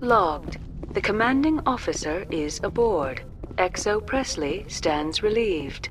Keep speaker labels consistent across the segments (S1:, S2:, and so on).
S1: Logged. The commanding officer is aboard. XO Presley stands relieved.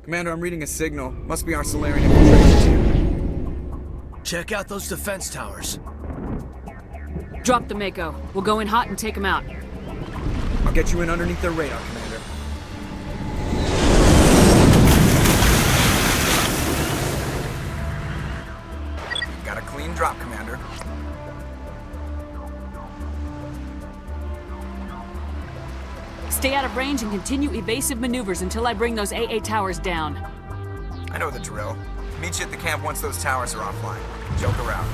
S2: Commander, I'm reading a signal. Must be our Salarian infiltration team.
S3: Check out those defense towers.
S4: Drop the Mako. We'll go in hot and take them out.
S2: I'll get you in underneath their radar, Commander. Got a clean drop, Commander.
S4: Stay out of range and continue evasive maneuvers until I bring those AA towers down.
S2: I know the drill. Meet you at the camp once those towers are offline. Joke around.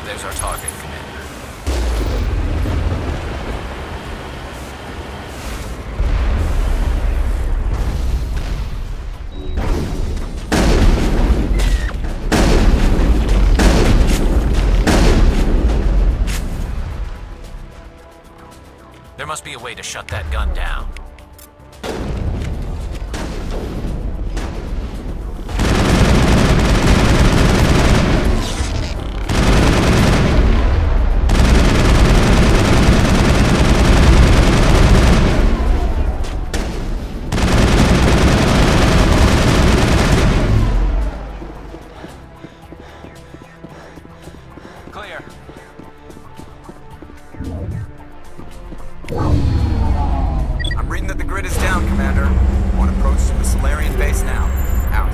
S3: There's our target, Commander. There must be a way to shut that gun down. Clear.
S2: I'm reading that the grid is down, Commander. On approach to the Salarian base now. Out.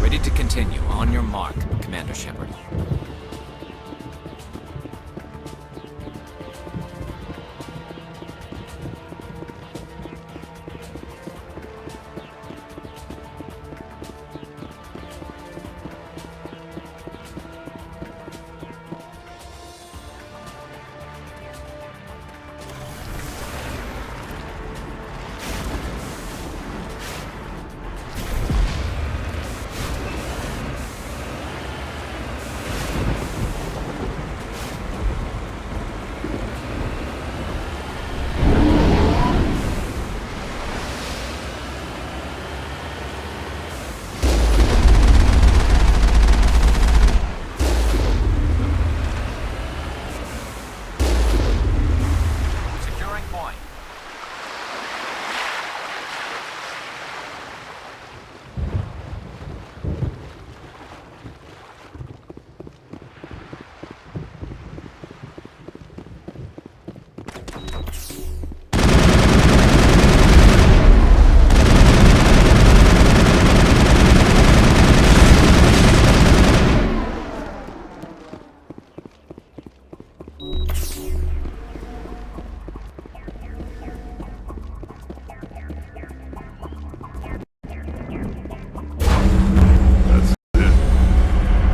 S3: Ready to continue. On your mark, Commander Shepard. Securing point.
S5: That's it.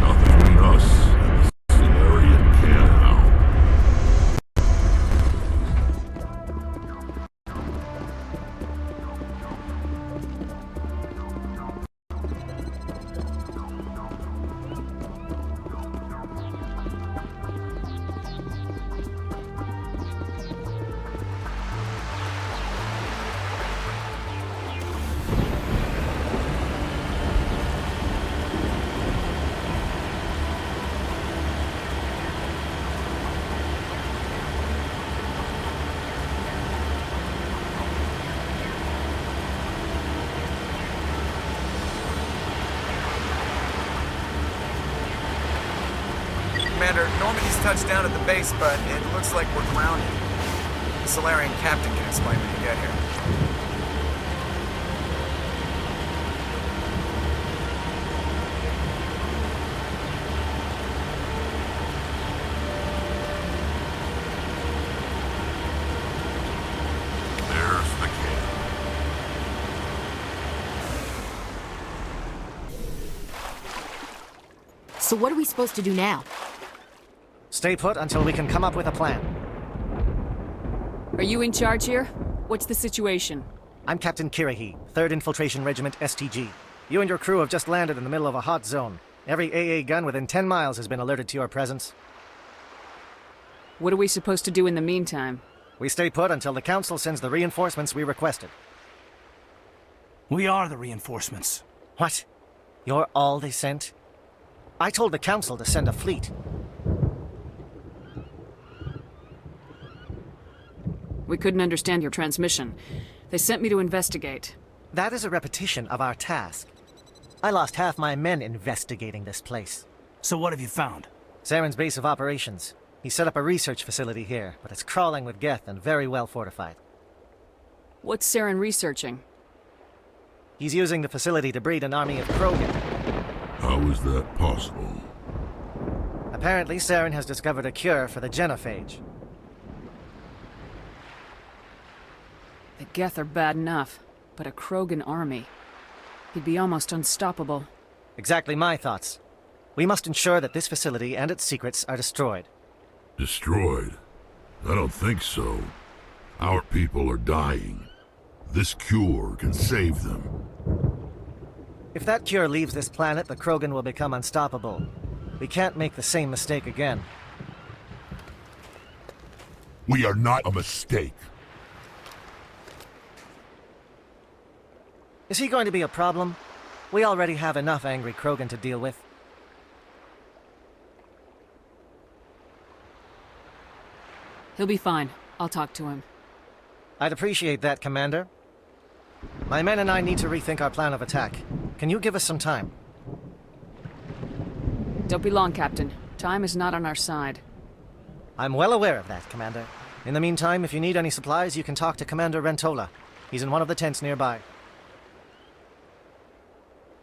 S5: Nothing between us and the Salarian can now.
S2: Commander, Normandy's touched down at the base, but it looks like we're grounded. The Salarian captain can explain when you get here.
S5: There's the camp.
S6: So what are we supposed to do now?
S7: Stay put until we can come up with a plan.
S4: Are you in charge here? What's the situation?
S7: I'm Captain Kirahi, 3rd Infiltration Regiment STG. You and your crew have just landed in the middle of a hot zone. Every AA gun within 10 miles has been alerted to your presence.
S4: What are we supposed to do in the meantime?
S7: We stay put until the Council sends the reinforcements we requested.
S3: We are the reinforcements.
S7: What? You're all they sent? I told the Council to send a fleet.
S4: We couldn't understand your transmission. They sent me to investigate.
S7: That is a repetition of our task. I lost half my men investigating this place.
S3: So what have you found?
S7: Saren's base of operations. He set up a research facility here, but it's crawling with Geth and very well fortified.
S4: What's Saren researching?
S7: He's using the facility to breed an army of Krogan.
S5: How is that possible?
S7: Apparently, Saren has discovered a cure for the genophage.
S4: The Geth are bad enough, but a Krogan army. He'd be almost unstoppable.
S7: Exactly my thoughts. We must ensure that this facility and its secrets are destroyed.
S5: Destroyed? I don't think so. Our people are dying. This cure can save them.
S7: If that cure leaves this planet, the Krogan will become unstoppable. We can't make the same mistake again.
S5: We are not a mistake.
S7: Is he going to be a problem? We already have enough angry Krogan to deal with.
S4: He'll be fine. I'll talk to him.
S7: I'd appreciate that, Commander. My men and I need to rethink our plan of attack. Can you give us some time?
S4: Don't be long, Captain. Time is not on our side.
S7: I'm well aware of that, Commander. In the meantime, if you need any supplies, you can talk to Commander Rentola. He's in one of the tents nearby.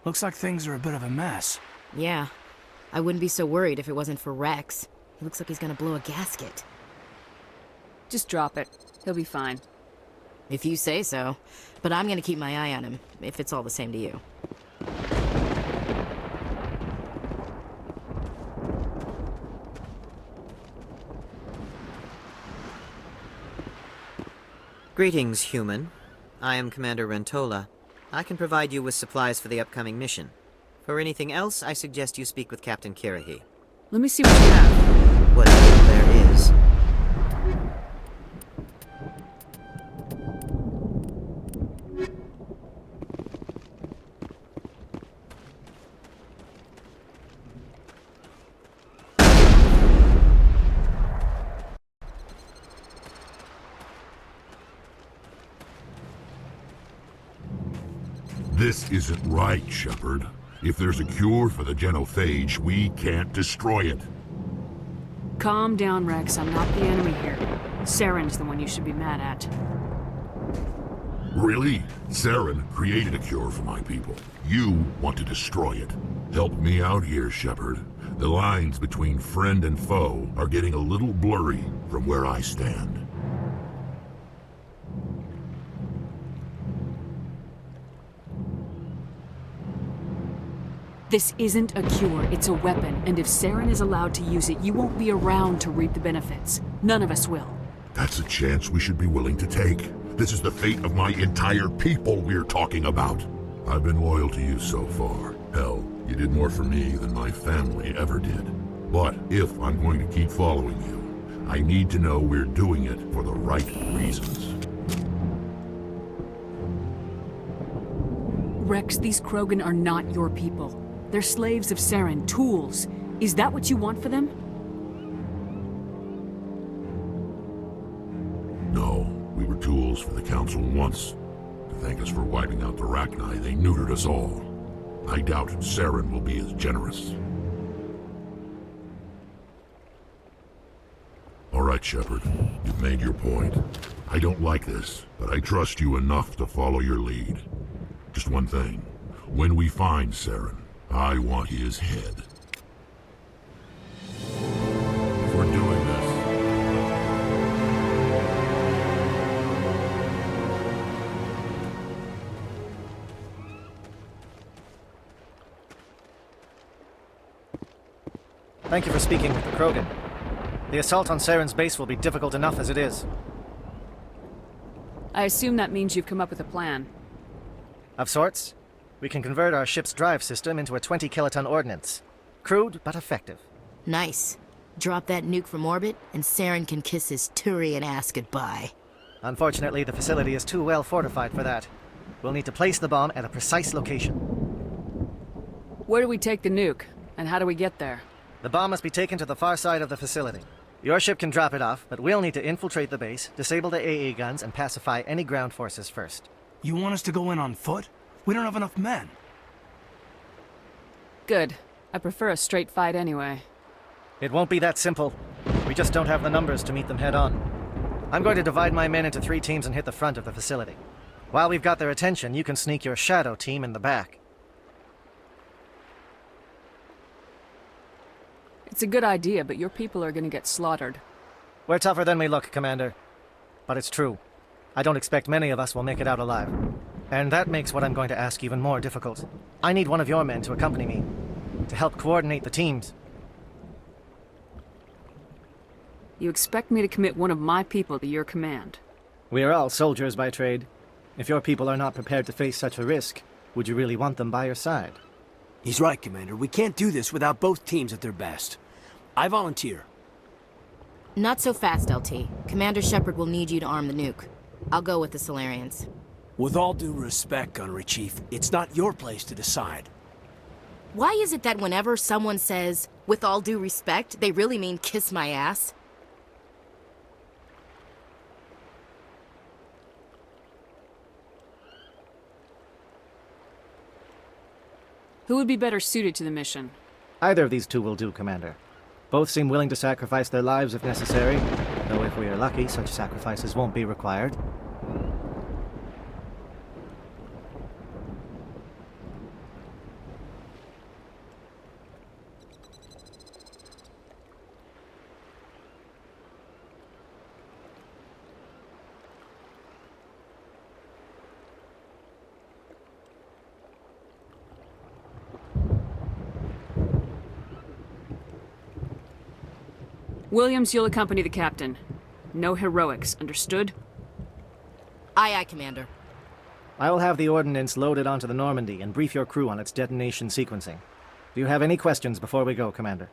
S3: Looks like things are a bit of a mess.
S6: Yeah. I wouldn't be so worried if it wasn't for Rex. He looks like he's gonna blow a gasket.
S4: Just drop it. He'll be fine.
S6: If you say so. But I'm gonna keep my eye on him, if it's all the same to you.
S8: Greetings, human. I am Commander Rentola. I can provide you with supplies for the upcoming mission. For anything else, I suggest you speak with Captain Kirahi.
S4: Let me see what you have.
S8: Whatever there is.
S5: This isn't right, Shepard. If there's a cure for the genophage, we can't destroy it.
S4: Calm down, Rex. I'm not the enemy here. Saren's the one you should be mad at.
S5: Really? Saren created a cure for my people. You want to destroy it. Help me out here, Shepard. The lines between friend and foe are getting a little blurry from where I stand.
S4: This isn't a cure, it's a weapon, and if Saren is allowed to use it, you won't be around to reap the benefits. None of us will.
S5: That's a chance we should be willing to take. This is the fate of my entire people we're talking about. I've been loyal to you so far. Hell, you did more for me than my family ever did. But if I'm going to keep following you, I need to know we're doing it for the right reasons.
S4: Rex, these Krogan are not your people. They're slaves of Saren, tools. Is that what you want for them?
S5: No, we were tools for the Council once. To thank us for wiping out the Rachni, they neutered us all. I doubt Saren will be as generous. All right, Shepard. You've made your point. I don't like this, but I trust you enough to follow your lead. Just one thing. When we find Saren, I want his head. If we're doing this...
S7: Thank you for speaking with the Krogan. The assault on Saren's base will be difficult enough as it is.
S4: I assume that means you've come up with a plan.
S7: Of sorts. We can convert our ship's drive system into a 20-kiloton ordnance. Crude, but effective.
S6: Nice. Drop that nuke from orbit, and Saren can kiss his Turian ass goodbye.
S7: Unfortunately, the facility is too well fortified for that. We'll need to place the bomb at a precise location.
S4: Where do we take the nuke? And how do we get there?
S7: The bomb must be taken to the far side of the facility. Your ship can drop it off, but we'll need to infiltrate the base, disable the AA guns, and pacify any ground forces first.
S3: You want us to go in on foot? We don't have enough men.
S4: Good. I prefer a straight fight anyway.
S7: It won't be that simple. We just don't have the numbers to meet them head on. I'm going to divide my men into 3 teams and hit the front of the facility. While we've got their attention, you can sneak your shadow team in the back.
S4: It's a good idea, but your people are gonna get slaughtered.
S7: We're tougher than we look, Commander. But it's true. I don't expect many of us will make it out alive. And that makes what I'm going to ask even more difficult. I need one of your men to accompany me, to help coordinate the teams.
S4: You expect me to commit one of my people to your command?
S7: We are all soldiers by trade. If your people are not prepared to face such a risk, would you really want them by your side?
S3: He's right, Commander. We can't do this without both teams at their best. I volunteer.
S6: Not so fast, LT. Commander Shepard will need you to arm the nuke. I'll go with the Solarians.
S3: With all due respect, Gunnery Chief, it's not your place to decide.
S6: Why is it that whenever someone says, with all due respect, they really mean kiss my ass?
S4: Who would be better suited to the mission?
S7: Either of these two will do, Commander. Both seem willing to sacrifice their lives if necessary, though if we are lucky, such sacrifices won't be required.
S4: Williams, you'll accompany the captain. No heroics, understood?
S6: Aye, aye, Commander.
S7: I will have the ordnance loaded onto the Normandy and brief your crew on its detonation sequencing. Do you have any questions before we go, Commander?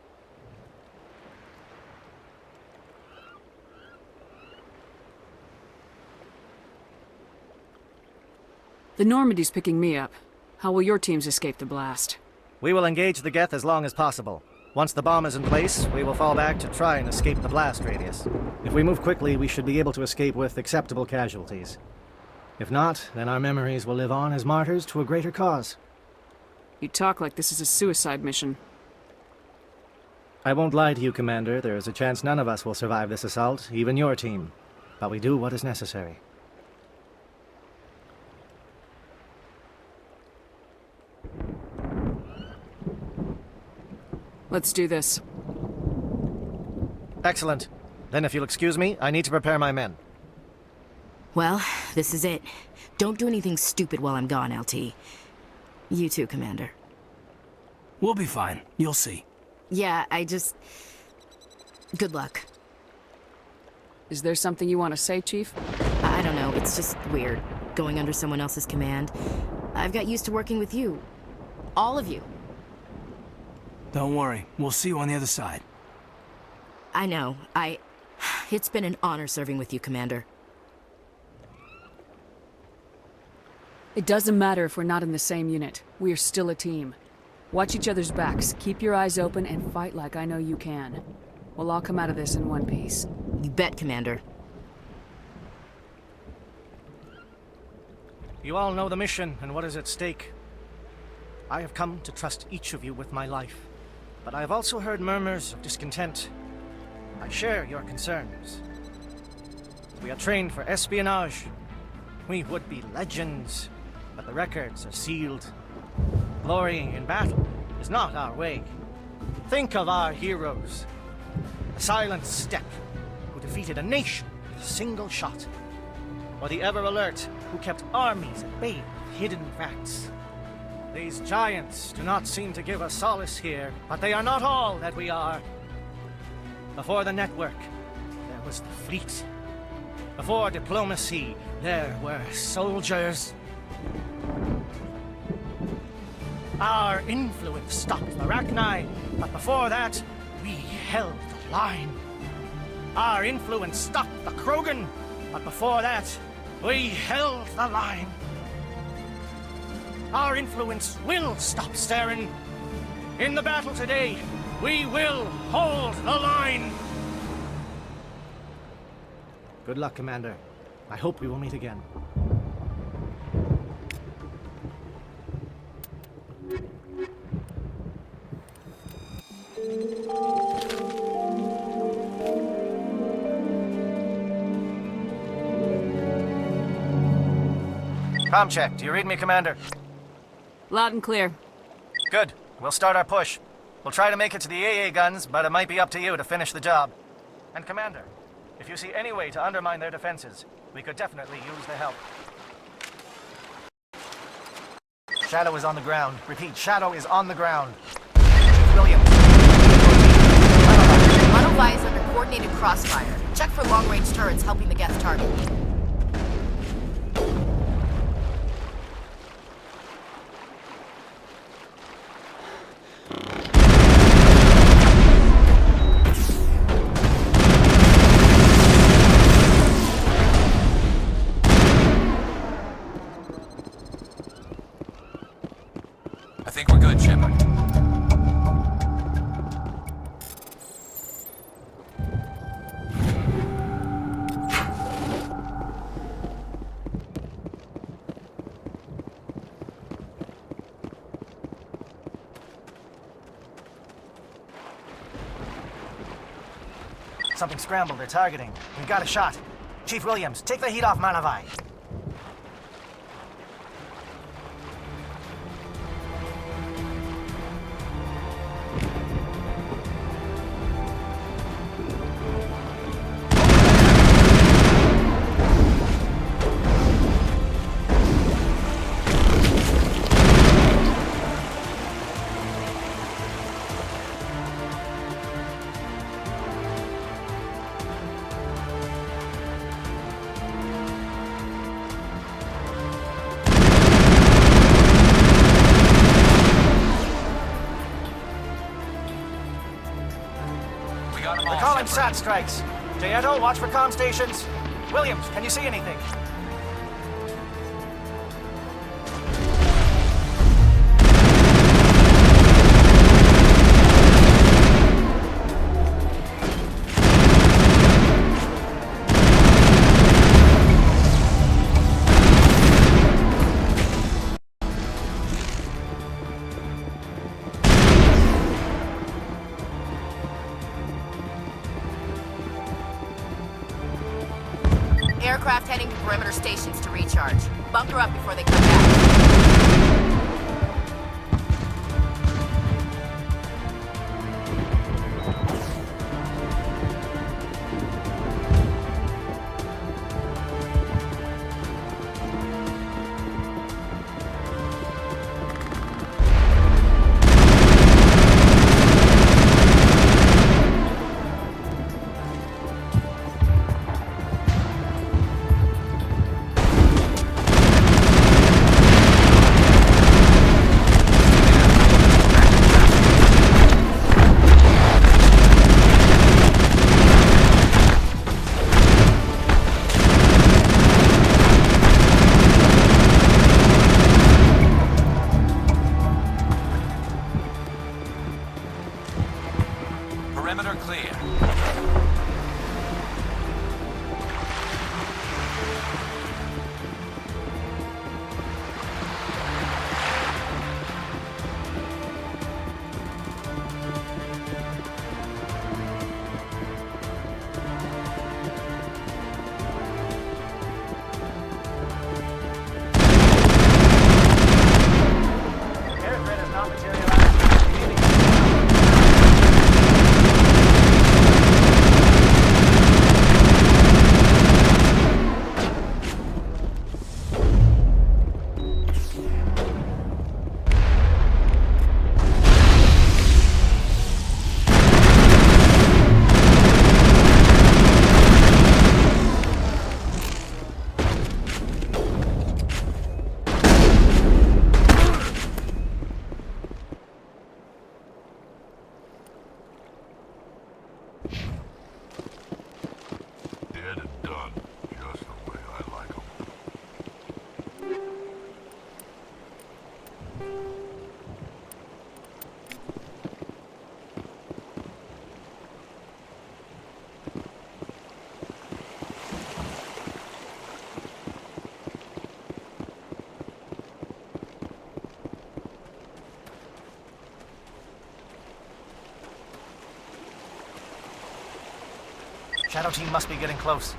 S4: The Normandy's picking me up. How will your teams escape the blast?
S7: We will engage the Geth as long as possible. Once the bomb is in place, we will fall back to try and escape the blast radius. If we move quickly, we should be able to escape with acceptable casualties. If not, then our memories will live on as martyrs to a greater cause.
S4: You talk like this is a suicide mission.
S7: I won't lie to you, Commander. There is a chance none of us will survive this assault, even your team. But we do what is necessary.
S4: Let's do this.
S7: Excellent. Then if you'll excuse me, I need to prepare my men.
S6: Well, this is it. Don't do anything stupid while I'm gone, LT. You too, Commander.
S3: We'll be fine. You'll see.
S6: Yeah, good luck.
S4: Is there something you want to say, Chief?
S6: I don't know, it's just weird, going under someone else's command. I've got used to working with you. All of you.
S3: Don't worry. We'll see you on the other side.
S6: I know. It's been an honor serving with you, Commander.
S4: It doesn't matter if we're not in the same unit. We are still a team. Watch each other's backs, keep your eyes open, and fight like I know you can. We'll all come out of this in one piece.
S6: You bet, Commander.
S7: You all know the mission and what is at stake. I have come to trust each of you with my life, but I have also heard murmurs of discontent. I share your concerns. We are trained for espionage. We would be legends, but the records are sealed. Glorying in battle is not our way. Think of our heroes. The Silent Steppe, who defeated a nation with a single shot. Or the Ever Alert, who kept armies at bay with hidden facts. These giants do not seem to give us solace here, but they are not all that we are. Before the network, there was the fleet. Before diplomacy, there were soldiers. Our influence stopped the Arachni, but before that, we held the line. Our influence stopped the Krogan, but before that, we held the line. Our influence will stop Saren. In the battle today, we will hold the line. Good luck, Commander. I hope we will meet again. Comm check. Do you read me, Commander?
S4: Loud and clear.
S7: Good. We'll start our push. We'll try to make it to the AA guns, but it might be up to you to finish the job. And Commander, if you see any way to undermine their defenses, we could definitely use the help. Shadow is on the ground. Repeat, Shadow is on the ground. Williams.
S6: Monolith is under coordinated crossfire. Check for long-range turrets helping the Geth target.
S2: I think we're good, Shepard.
S7: Something scrambled. They're targeting. We've got a shot. Chief Williams, take the heat off Manavai. They're calling SAT strikes. Jayeto, watch for comm stations. Williams, can you see anything?
S6: Aircraft heading to perimeter stations to recharge. Bunker up before they come back.
S2: Perimeter clear.
S7: Air threat is not materialized.
S5: Dead and done, just the way I like 'em.
S7: Shadow team must be getting close.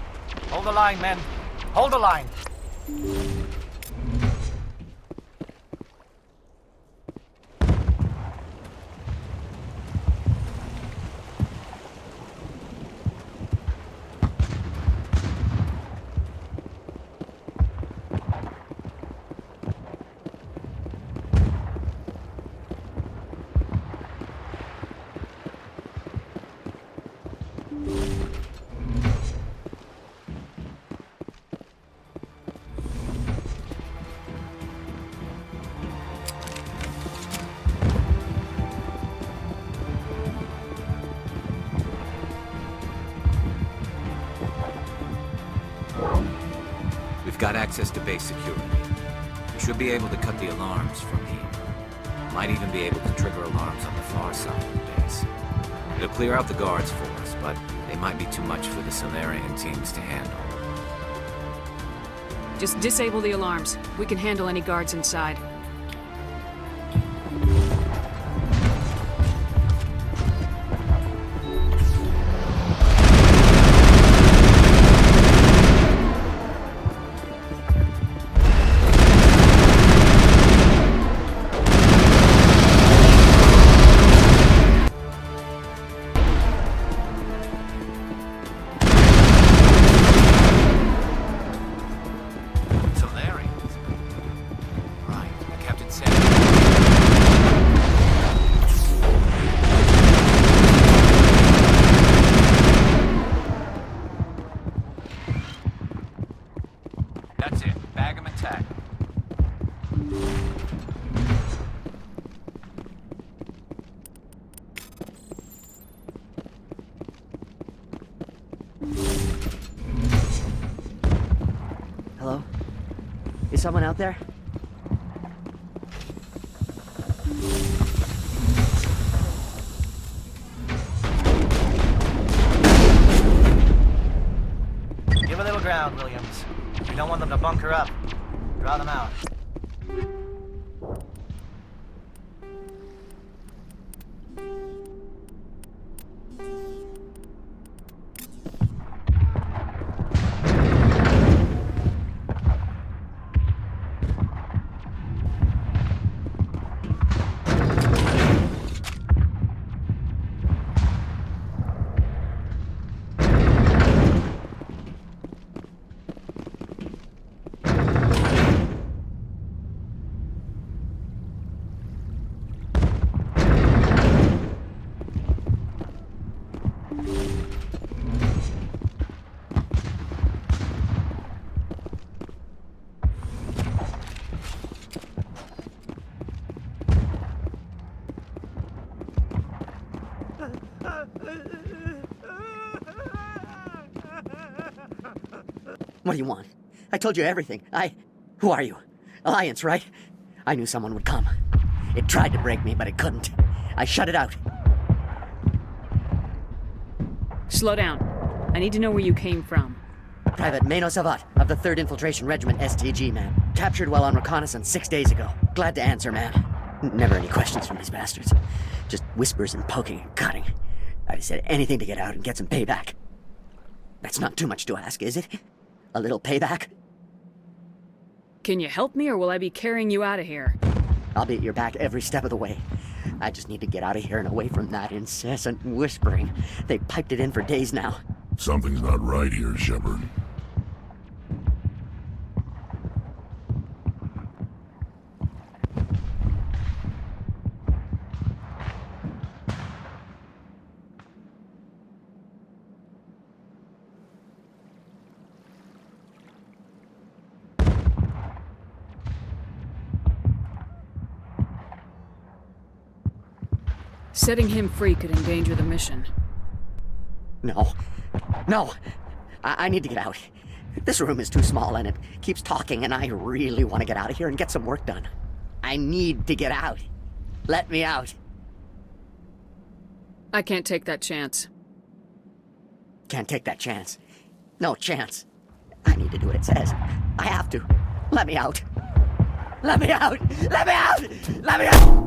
S7: Hold the line, men. Hold the line.
S9: got access to base security. We should be able to cut the alarms from here. Might even be able to trigger alarms on the far side of the base. It'll clear out the guards for us, but they might be too much for the Salarian teams to handle.
S4: Just disable the alarms. We can handle any guards inside.
S9: That's it. Bag 'em and tag 'em.
S10: Hello? Is someone out there?
S7: Give a little ground, Williams. We don't want them to bunker up. Draw them out.
S10: What do you want? I told you everything. Who are you? Alliance, right? I knew someone would come. It tried to break me, but it couldn't. I shut it out.
S4: Slow down. I need to know where you came from.
S10: Private Mano Savat of the 3rd Infiltration Regiment STG, man. Captured while on reconnaissance 6 days ago. Glad to answer, man. Never any questions from these bastards. Just whispers and poking and cutting. I said anything to get out and get some payback. That's not too much to ask, is it? A little payback?
S4: Can you help me, or will I be carrying you out of here?
S10: I'll be at your back every step of the way. I just need to get out of here and away from that incessant whispering. They piped it in for days now.
S5: Something's not right here, Shepard.
S4: Setting him free could endanger the mission.
S10: No. No! I need to get out. This room is too small and it keeps talking, and I really want to get out of here and get some work done. I need to get out. Let me out.
S4: I can't take that chance.
S10: Can't take that chance. No chance. I need to do what it says. I have to. Let me out. Let me out! Let me out! Let me out!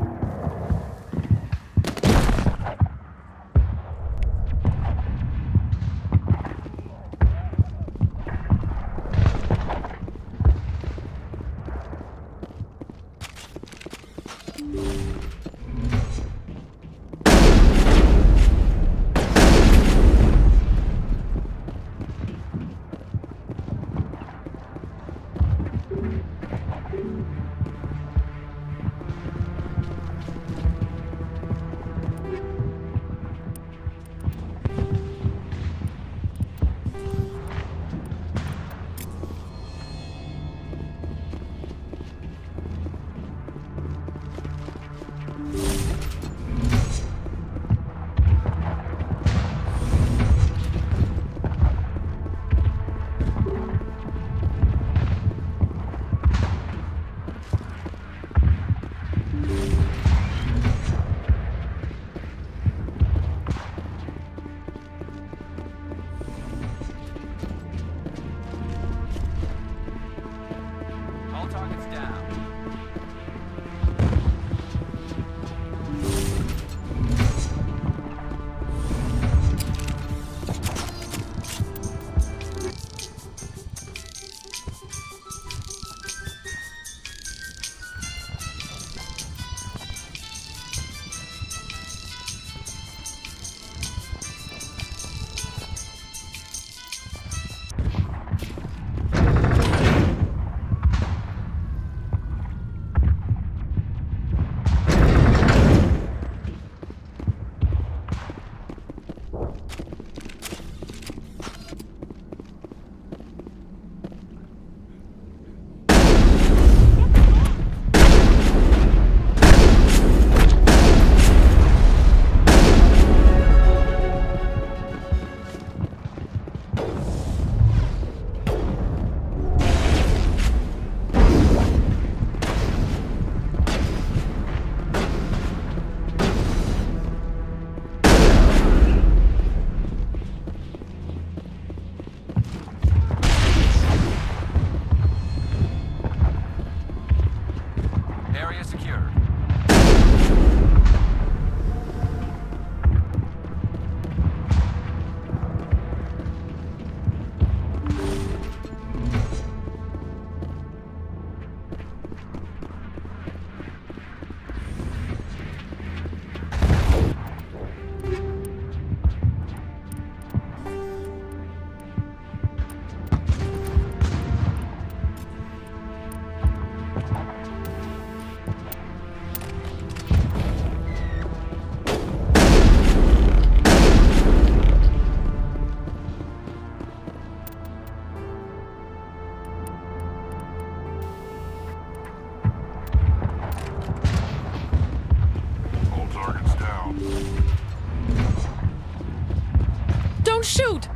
S11: Don't shoot!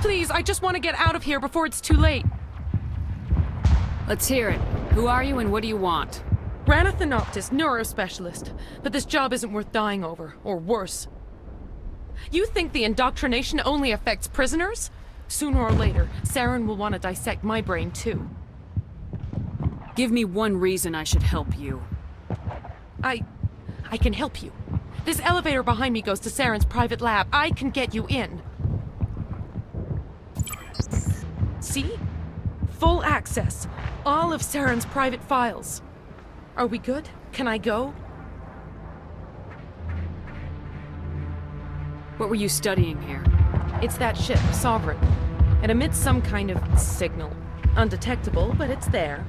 S11: Please, I just want to get out of here before it's too late.
S4: Let's hear it. Who are you and what do you want?
S11: Ranathanoptis, neurospecialist. But this job isn't worth dying over, or worse. You think the indoctrination only affects prisoners? Sooner or later, Saren will want to dissect my brain too.
S4: Give me one reason I should help you.
S11: I can help you. This elevator behind me goes to Saren's private lab. I can get you in. See? Full access. All of Saren's private files. Are we good? Can I go?
S4: What were you studying here?
S11: It's that ship, Sovereign. It emits some kind of signal. Undetectable, but it's there.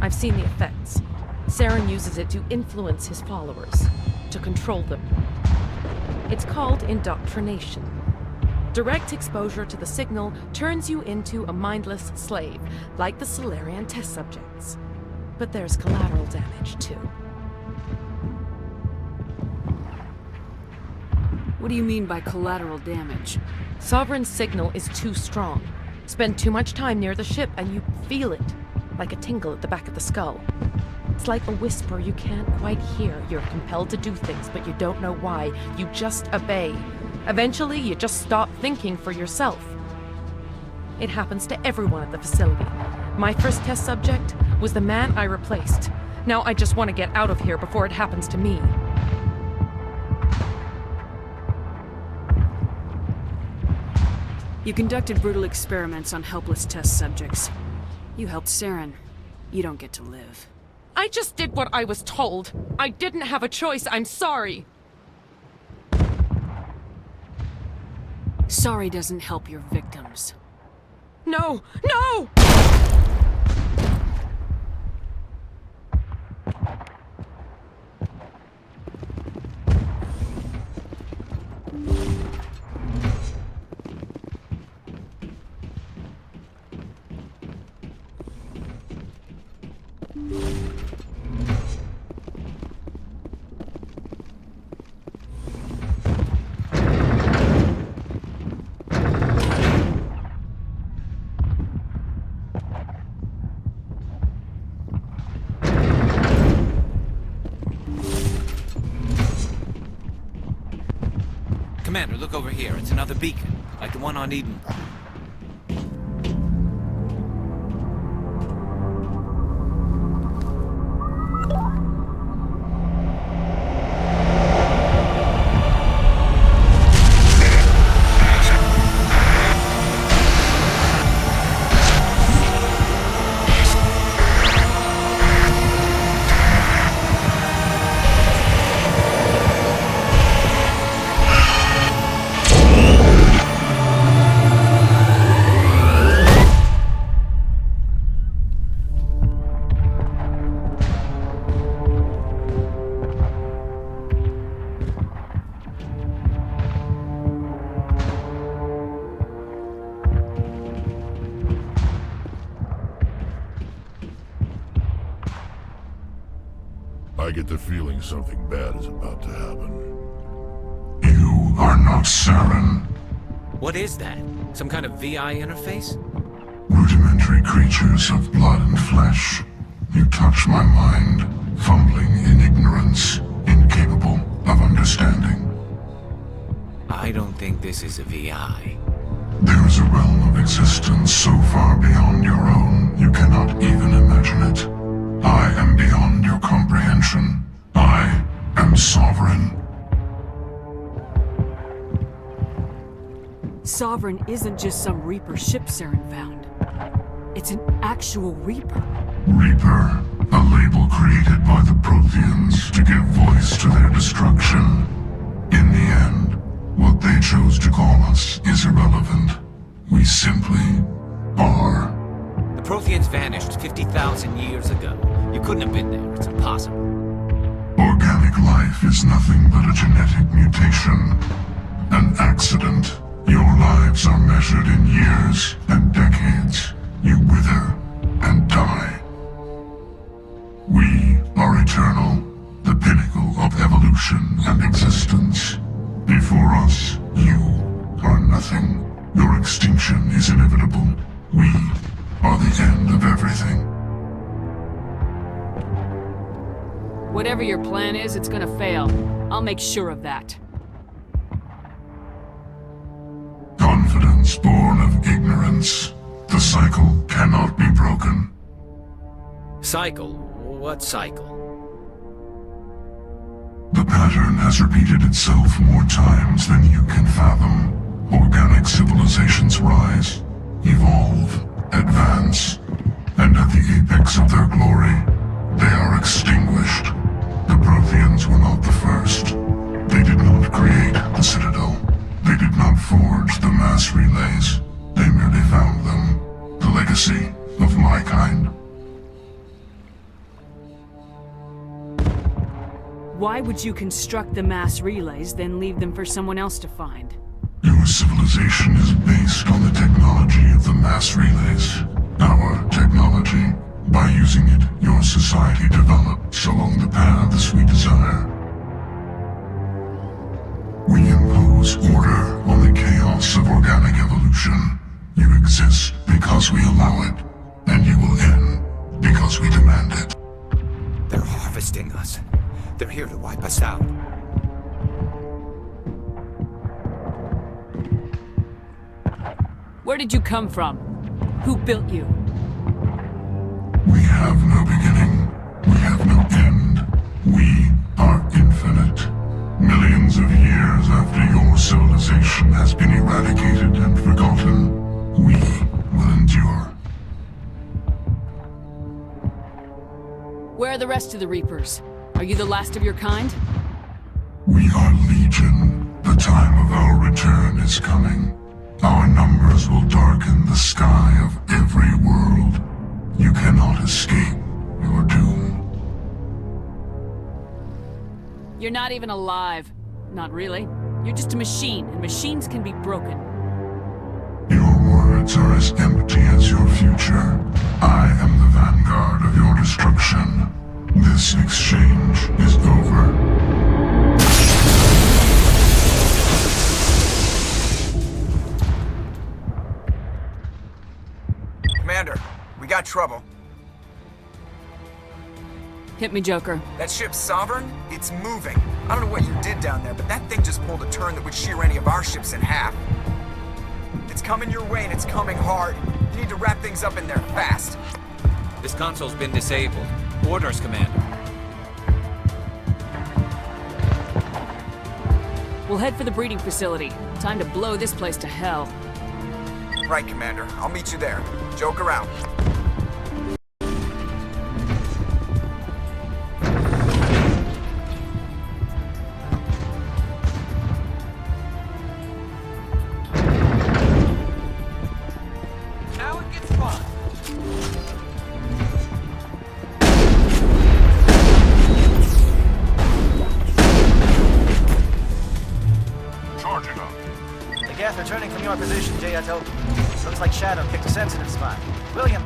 S11: I've seen the effects. Saren uses it to influence his followers, to control them. It's called indoctrination. Direct exposure to the signal turns you into a mindless slave, like the Salarian test subjects. But there's collateral damage, too.
S4: What do you mean by collateral damage?
S11: Sovereign's signal is too strong. Spend too much time near the ship and you feel it, like a tingle at the back of the skull. It's like a whisper you can't quite hear. You're compelled to do things, but you don't know why. You just obey. Eventually, you just stop thinking for yourself. It happens to everyone at the facility. My first test subject was the man I replaced. Now I just want to get out of here before it happens to me.
S4: You conducted brutal experiments on helpless test subjects. You helped Saren. You don't get to live.
S11: I just did what I was told. I didn't have a choice. I'm sorry.
S4: Sorry doesn't help your victims.
S11: No! No!
S9: Commander, look over here. It's another beacon, like the one on Eden.
S5: I get the feeling something bad is about to happen.
S12: You are not Saren.
S9: What is that? Some kind of VI interface?
S12: Rudimentary creatures of blood and flesh. You touch my mind, fumbling in ignorance, incapable of understanding.
S9: I don't think this is a VI.
S12: There is a realm of existence so far beyond your own, you cannot even imagine it. I am beyond your comprehension. I am sovereign.
S4: Sovereign isn't just some Reaper ship Saren found. It's an actual Reaper.
S12: Reaper, a label created by the Protheans to give voice to their destruction. In the end, what they chose to call us is irrelevant. We simply are.
S9: The Protheans vanished 50,000 years ago. You couldn't have been there. It's impossible.
S12: Organic life is nothing but a genetic mutation. An accident. Your lives are measured in years and decades. You wither and die. We are eternal. the pinnacle of evolution and existence. Before us, you are nothing. Your extinction is inevitable. We are the end of everything.
S4: Whatever your plan is, it's gonna fail. I'll make sure of that.
S12: Confidence born of ignorance. The cycle cannot be broken.
S9: Cycle? What cycle?
S12: The pattern has repeated itself more times than you can fathom. Organic civilizations rise, evolve, advance, and at the apex of their glory, they are extinguished. The Protheans were not the first. They did not create the Citadel. They did not forge the mass relays. They merely found them. The legacy of my kind.
S4: Why would you construct the mass relays, then leave them for someone else to find?
S12: Your civilization is based on the technology of the mass relays. Our technology. By using it, your society develops along the paths we desire. We impose order on the chaos of organic evolution. You exist because we allow it, and you will end because we demand it.
S9: They're harvesting us. They're here to wipe us out.
S4: Where did you come from? Who built you?
S12: We have no beginning. We have no end. We are infinite. Millions of years after your civilization has been eradicated and forgotten, we will endure.
S4: Where are the rest of the Reapers? Are you the last of your kind?
S12: We are Legion. The time of our return is coming. Our numbers will darken the sky of every world. You cannot escape your doom.
S4: You're not even alive. Not really. You're just a machine, and machines can be broken.
S12: Your words are as empty as your future. I am the vanguard of your destruction. This exchange is over.
S2: Commander, we got trouble.
S4: Hit me, Joker.
S2: That ship Saren, it's moving. I don't know what you did down there, but that thing just pulled a turn that would shear any of our ships in half. It's coming your way and it's coming hard. You need to wrap things up in there fast.
S9: This console's been disabled. Orders, Commander.
S4: We'll head for the breeding facility. Time to blow this place to hell.
S2: Right, Commander. I'll meet you there. Joke around.
S9: Now it gets fun.
S12: Charging up.
S7: The Geth are turning from your position, Jayato. Looks like Shadow picked a sensitive spot. William!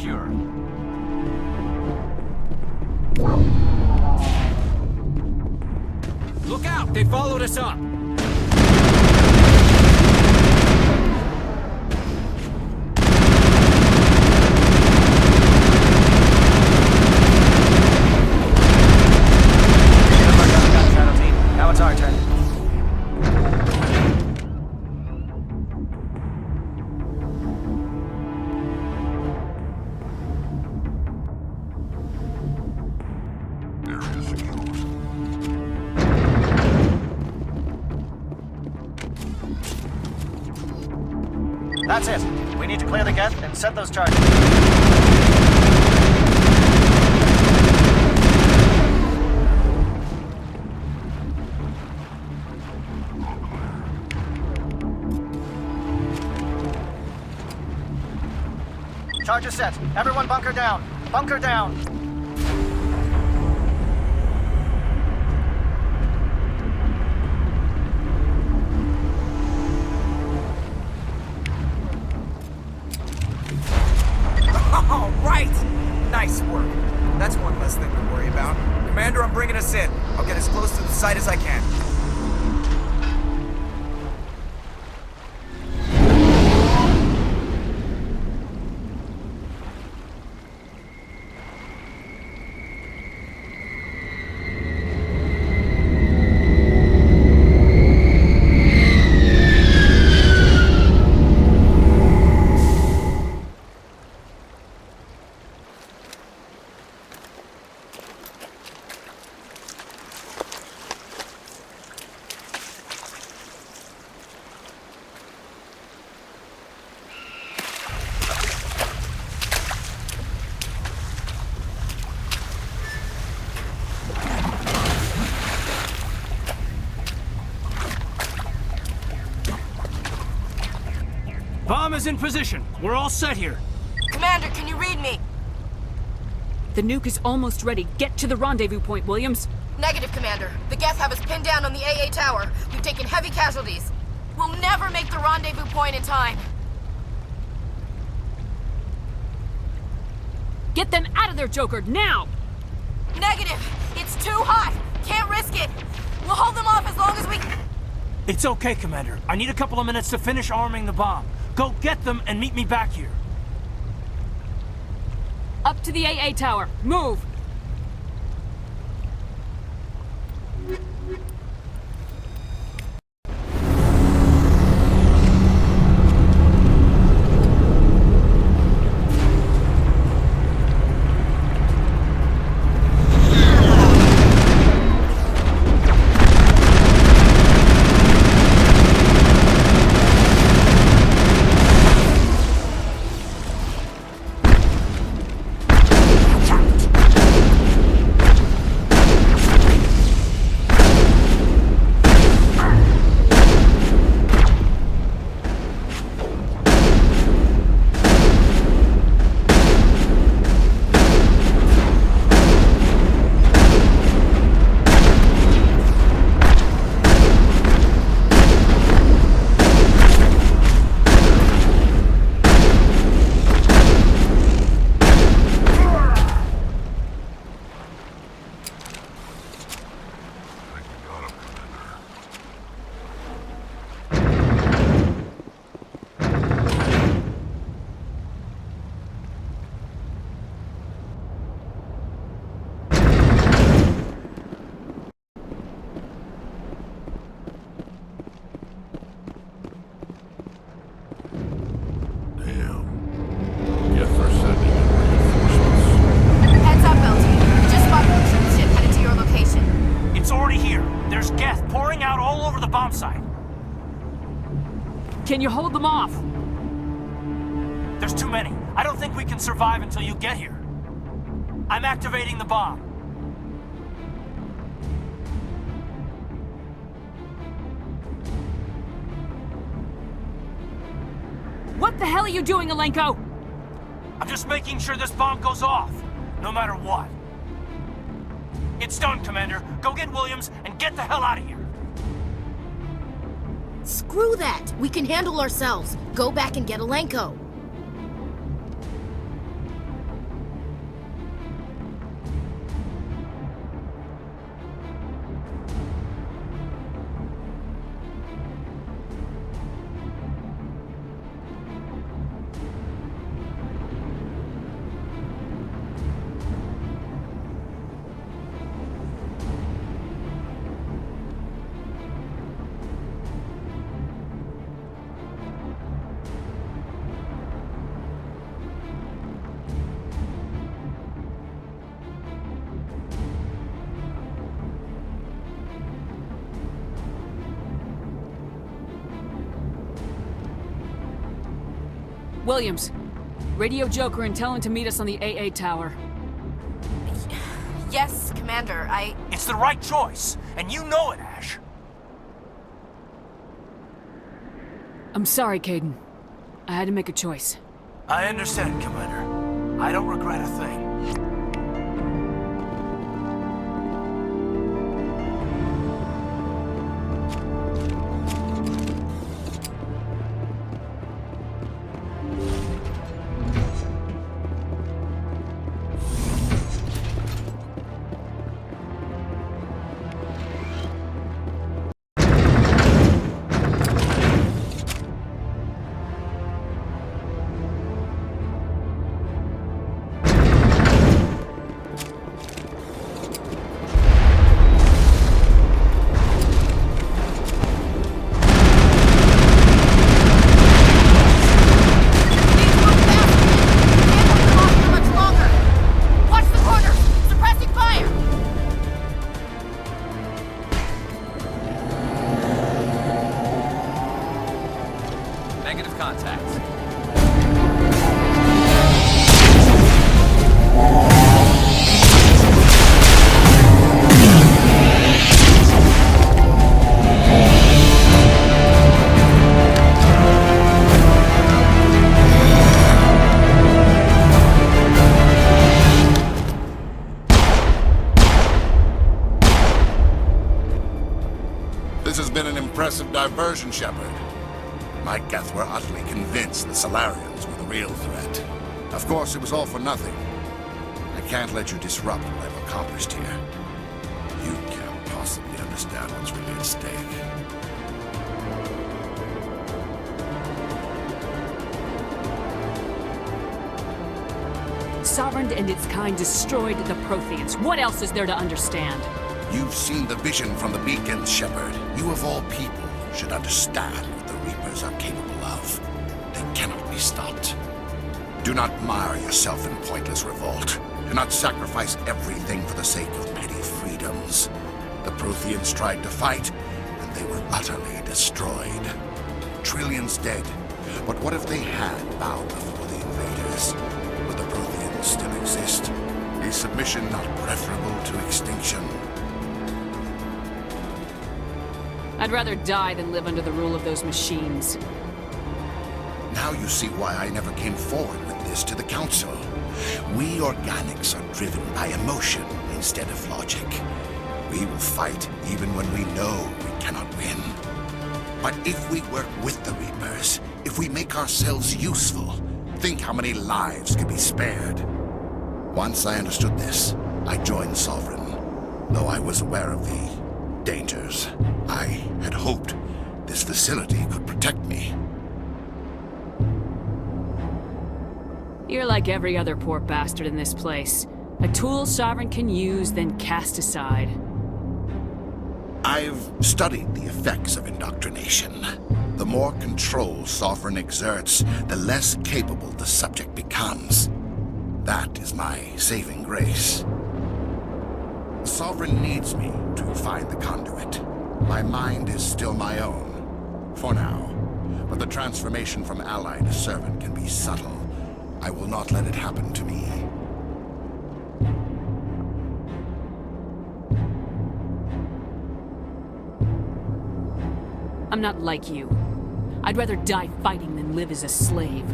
S13: secure.
S3: Look out! They followed us up!
S7: Shadow Team. Now it's our turn.
S12: Area secured.
S7: That's it. We need to clear the gate and set those charges. Charges set. Everyone bunker down. Bunker down.
S2: All right! Nice work. That's one less thing to worry about. Commander, I'm bringing us in. I'll get as close to the site as I can.
S3: Bomb is in position. We're all set here.
S14: Commander, can you read me?
S4: The nuke is almost ready. Get to the rendezvous point, Williams.
S14: Negative, Commander. The Geth have us pinned down on the AA tower. We've taken heavy casualties. We'll never make the rendezvous point in time.
S4: Get them out of there, Joker, now!
S14: Negative! It's too hot! Can't risk it! We'll hold them off as long as we...
S3: It's okay, Commander. I need a couple of minutes to finish arming the bomb. Go get them and meet me back here.
S4: Up to the AA tower. Move! Can you hold them off?
S3: There's too many. I don't think we can survive until you get here. I'm activating the bomb.
S4: What the hell are you doing, Alenko?
S3: I'm just making sure this bomb goes off, no matter what. It's done, Commander. Go get Williams and get the hell out of here.
S6: Screw that! We can handle ourselves. Go back and get Alenko.
S4: Williams, radio Joker and tell him to meet us on the AA tower.
S14: Yes, Commander,
S3: It's the right choice, and you know it, Ash.
S4: I'm sorry, Caden. I had to make a choice.
S3: I understand, Commander. I don't regret a thing.
S2: Negative contact.
S5: This has been an impressive diversion, Shepard. My Geth were utterly convinced the Salarians were the real threat. Of course, it was all for nothing. I can't let you disrupt what I've accomplished here. You can't possibly understand what's really at stake.
S4: Sovereign and its kind destroyed the Protheans. What else is there to understand?
S5: You've seen the vision from the beacons, Shepard. You of all people should understand what the Reapers are capable of. They cannot be stopped. Do not mire yourself in pointless revolt. Do not sacrifice everything for the sake of petty freedoms. The Protheans tried to fight, and they were utterly destroyed. Trillions dead. But what if they had bowed before the invaders? Would the Protheans still exist? Is submission not preferable to extinction?
S4: I'd rather die than live under the rule of those machines.
S5: Now you see why I never came forward with this to the Council. We organics are driven by emotion instead of logic. We will fight even when we know we cannot win. But if we work with the Reapers, if we make ourselves useful, think how many lives could be spared. Once I understood this, I joined Sovereign, though I was aware of the dangers. I had hoped this facility could protect me.
S4: You're like every other poor bastard in this place. A tool Sovereign can use, then cast aside.
S5: I've studied the effects of indoctrination. The more control Sovereign exerts, the less capable the subject becomes. That is my saving grace. Sovereign needs me to find the conduit. My mind is still my own, for now. But the transformation from ally to servant can be subtle. I will not let it happen to me.
S4: I'm not like you. I'd rather die fighting than live as a slave.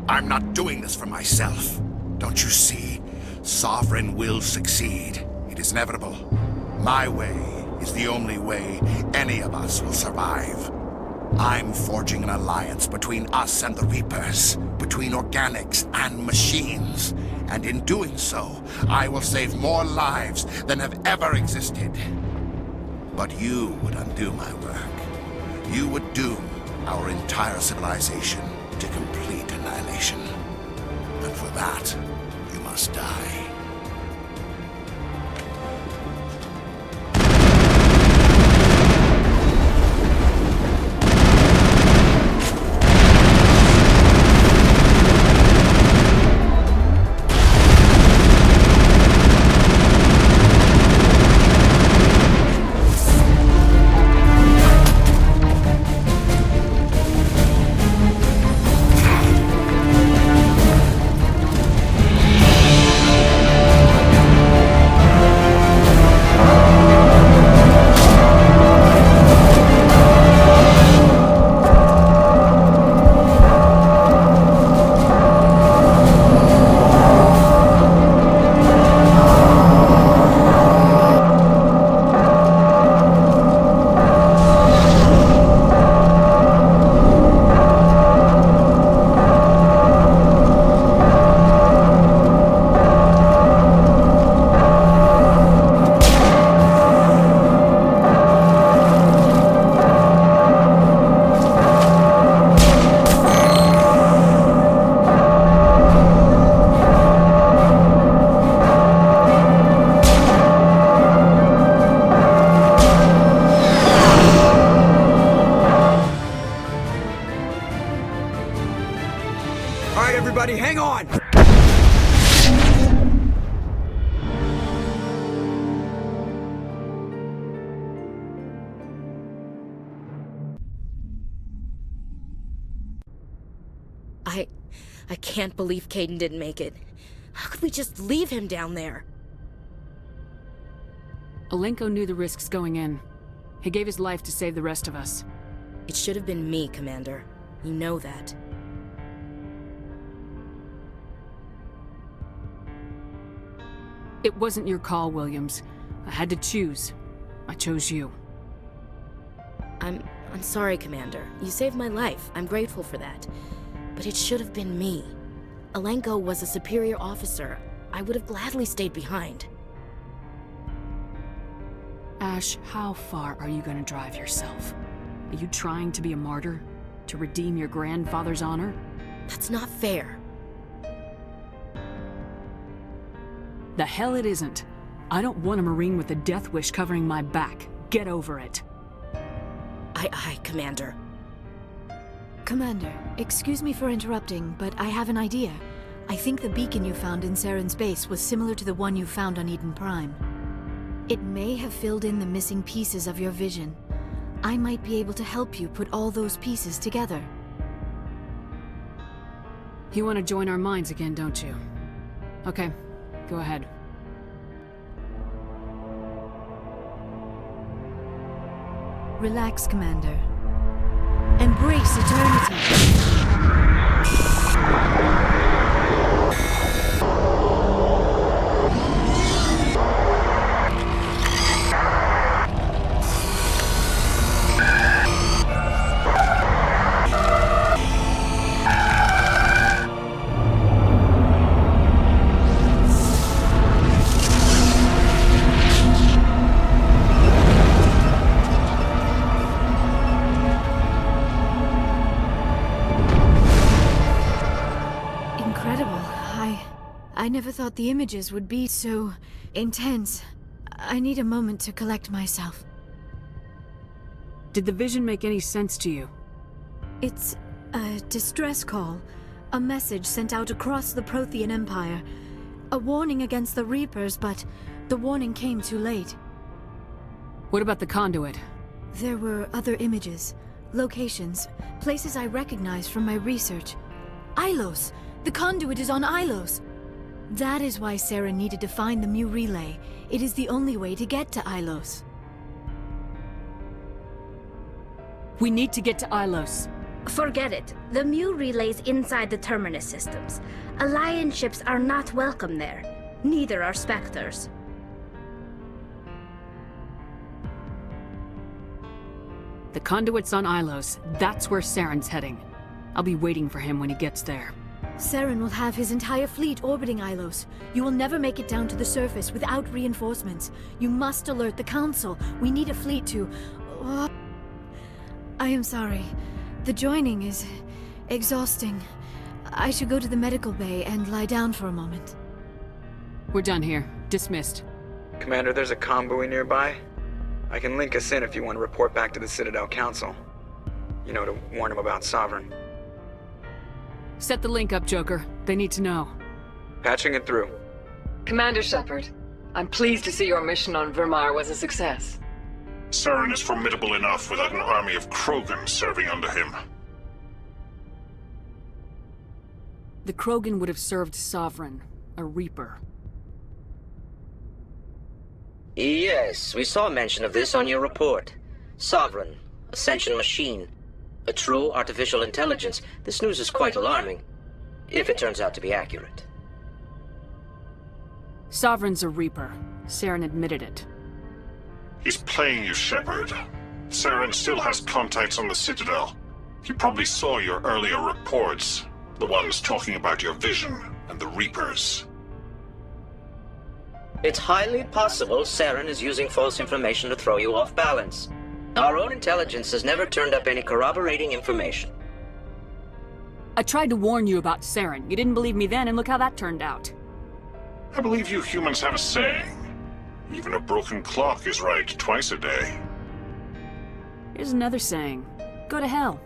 S5: I'm not doing this for myself. Don't you see? Sovereign will succeed. It is inevitable. My way is the only way any of us will survive. I'm forging an alliance between us and the Reapers, between organics and machines. And in doing so, I will save more lives than have ever existed. But you would undo my work. You would doom our entire civilization to complete annihilation. And for that, you must die.
S2: hang on!
S6: I can't believe Caden didn't make it. How could we just leave him down there?
S4: Alenko knew the risks going in. He gave his life to save the rest of us.
S6: It should have been me, Commander. You know that.
S4: It wasn't your call, Williams. I had to choose. I chose you.
S6: I'm sorry, Commander. You saved my life. I'm grateful for that. But it should have been me. Alenko was a superior officer. I would have gladly stayed behind.
S4: Ash, how far are you going to drive yourself? Are you trying to be a martyr? To redeem your grandfather's honor?
S6: That's not fair.
S4: The hell it isn't. I don't want a Marine with a death wish covering my back. Get over it.
S6: Aye, Commander.
S13: Commander, excuse me for interrupting, but I have an idea. I think the beacon you found in Saren's base was similar to the one you found on Eden Prime. It may have filled in the missing pieces of your vision. I might be able to help you put all those pieces together.
S4: You want to join our minds again, don't you? Okay, go ahead.
S13: Relax, Commander. Embrace eternity. I never thought the images would be so intense. I need a moment to collect myself.
S4: Did the vision make any sense to you?
S13: It's a distress call. A message sent out across the Prothean Empire. A warning against the Reapers, but the warning came too late.
S4: What about the conduit?
S13: There were other images, locations, places I recognized from my research. Ilos! The conduit is on Ilos! That is why Saren needed to find the Mu relay. It is the only way to get to Ilos.
S4: We need to get to Ilos.
S15: Forget it. The Mu relay's inside the Terminus systems. Alliance ships are not welcome there. Neither are Spectres.
S4: The conduit's on Ilos. That's where Saren's heading. I'll be waiting for him when he gets there.
S13: Saren will have his entire fleet orbiting Ilos. You will never make it down to the surface without reinforcements. You must alert the Council. We need a fleet to... I am sorry. The joining is exhausting. I should go to the medical bay and lie down for a moment.
S4: We're done here. Dismissed.
S2: Commander, there's a comm buoy nearby. I can link us in if you want to report back to the Citadel Council. You know, to warn them about Sovereign.
S4: Set the link up, Joker. They need to know.
S2: Patching it through.
S16: Commander Shepard, I'm pleased to see your mission on Vermeer was a success.
S12: Saren is formidable enough without an army of Krogan serving under him.
S4: The Krogan would have served Sovereign, a Reaper.
S17: Yes, we saw mention of this on your report. Sovereign, Ascension machine. A true artificial intelligence. This news is quite alarming, if it turns out to be accurate.
S4: Sovereign's a Reaper. Saren admitted it.
S12: He's playing you, Shepard. Saren still has contacts on the Citadel. He probably saw your earlier reports. The ones talking about your vision and the Reapers.
S17: It's highly possible Saren is using false information to throw you off balance. Our own intelligence has never turned up any corroborating information.
S4: I tried to warn you about Saren. You didn't believe me then, and look how that turned out.
S12: I believe you humans have a saying. Even a broken clock is right twice a day.
S4: Here's another saying. Go to hell.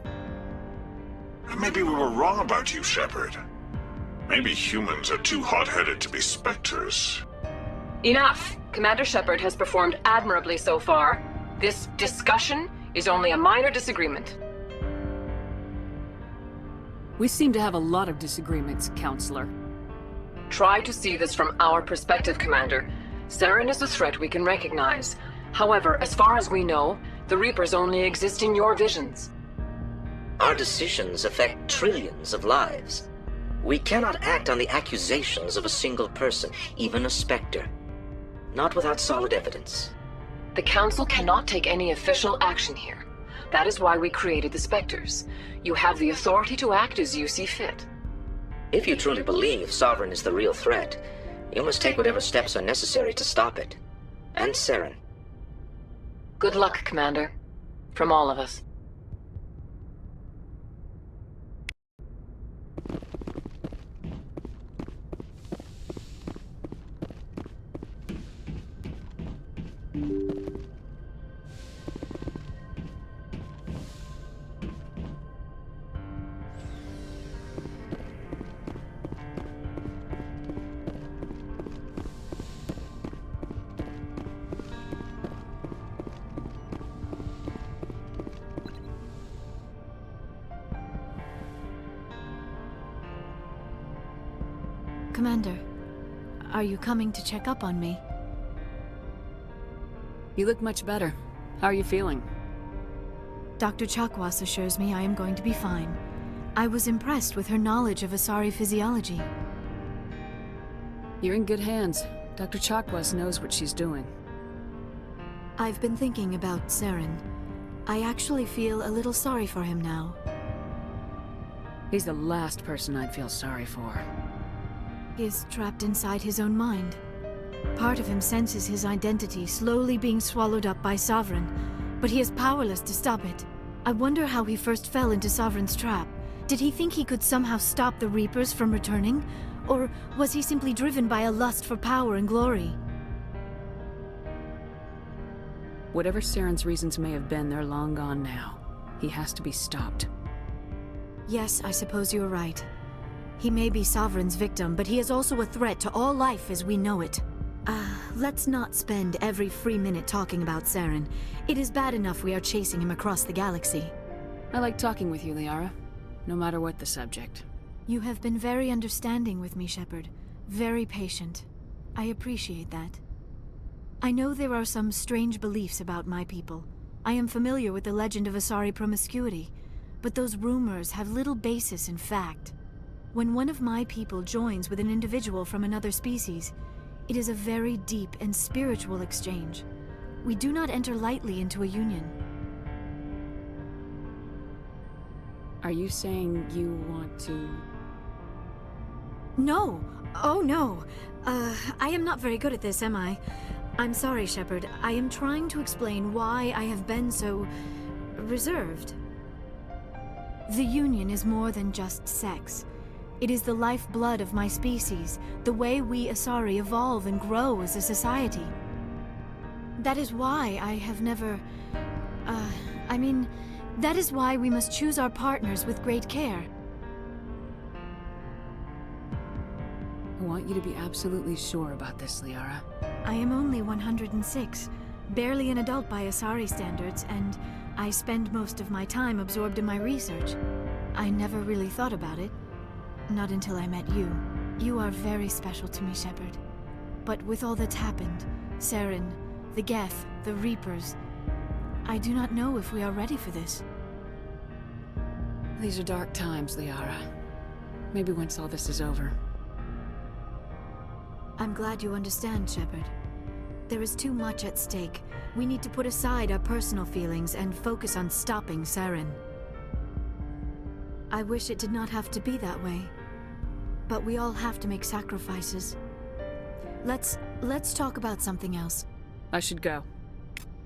S12: Maybe we were wrong about you, Shepard. Maybe humans are too hot-headed to be specters.
S16: Enough! Commander Shepard has performed admirably so far. This discussion is only a minor disagreement.
S4: We seem to have a lot of disagreements, Counselor.
S16: Try to see this from our perspective, Commander. Saren is a threat we can recognize. However, as far as we know, the Reapers only exist in your visions.
S17: Our decisions affect trillions of lives. We cannot act on the accusations of a single person, even a Spectre. Not without solid evidence.
S16: The Council cannot take any official action here. That is why we created the Spectres. You have the authority to act as you see fit.
S17: If you truly believe Sovereign is the real threat, you must take whatever steps are necessary to stop it. And Saren.
S16: Good luck, Commander. From all of us.
S13: Commander, are you coming to check up on me?
S4: You look much better. How are you feeling?
S13: Dr. Chakwas assures me I am going to be fine. I was impressed with her knowledge of Asari physiology.
S4: You're in good hands. Dr. Chakwas knows what she's doing.
S13: I've been thinking about Saren. I actually feel a little sorry for him now.
S4: He's the last person I'd feel sorry for.
S13: He is trapped inside his own mind. Part of him senses his identity slowly being swallowed up by Sovereign, but he is powerless to stop it. I wonder how he first fell into Sovereign's trap. Did he think he could somehow stop the Reapers from returning? Or was he simply driven by a lust for power and glory?
S4: Whatever Saren's reasons may have been, they're long gone now. He has to be stopped.
S13: Yes, I suppose you're right. He may be Sovereign's victim, but he is also a threat to all life as we know it. Let's not spend every free minute talking about Saren. It is bad enough we are chasing him across the galaxy.
S4: I like talking with you, Liara. No matter what the subject.
S13: You have been very understanding with me, Shepard. Very patient. I appreciate that. I know there are some strange beliefs about my people. I am familiar with the legend of Asari promiscuity, but those rumors have little basis in fact. When one of my people joins with an individual from another species, it is a very deep and spiritual exchange. We do not enter lightly into a union.
S4: Are you saying you want to...
S13: No! Oh no! I am not very good at this, am I? I'm sorry, Shepard. I am trying to explain why I have been so... reserved. The union is more than just sex. It is the lifeblood of my species, the way we Asari evolve and grow as a society. That is why I have never... that is why we must choose our partners with great care.
S4: I want you to be absolutely sure about this, Liara.
S13: I am only 106, barely an adult by Asari standards, and I spend most of my time absorbed in my research. I never really thought about it. Not until I met you. You are very special to me, Shepard. But with all that's happened, Saren, the Geth, the Reapers, I do not know if we are ready for this.
S4: These are dark times, Liara. Maybe once all this is over.
S13: I'm glad you understand, Shepard. There is too much at stake. We need to put aside our personal feelings and focus on stopping Saren. I wish it did not have to be that way. But we all have to make sacrifices. Let's talk about something else.
S4: I should go.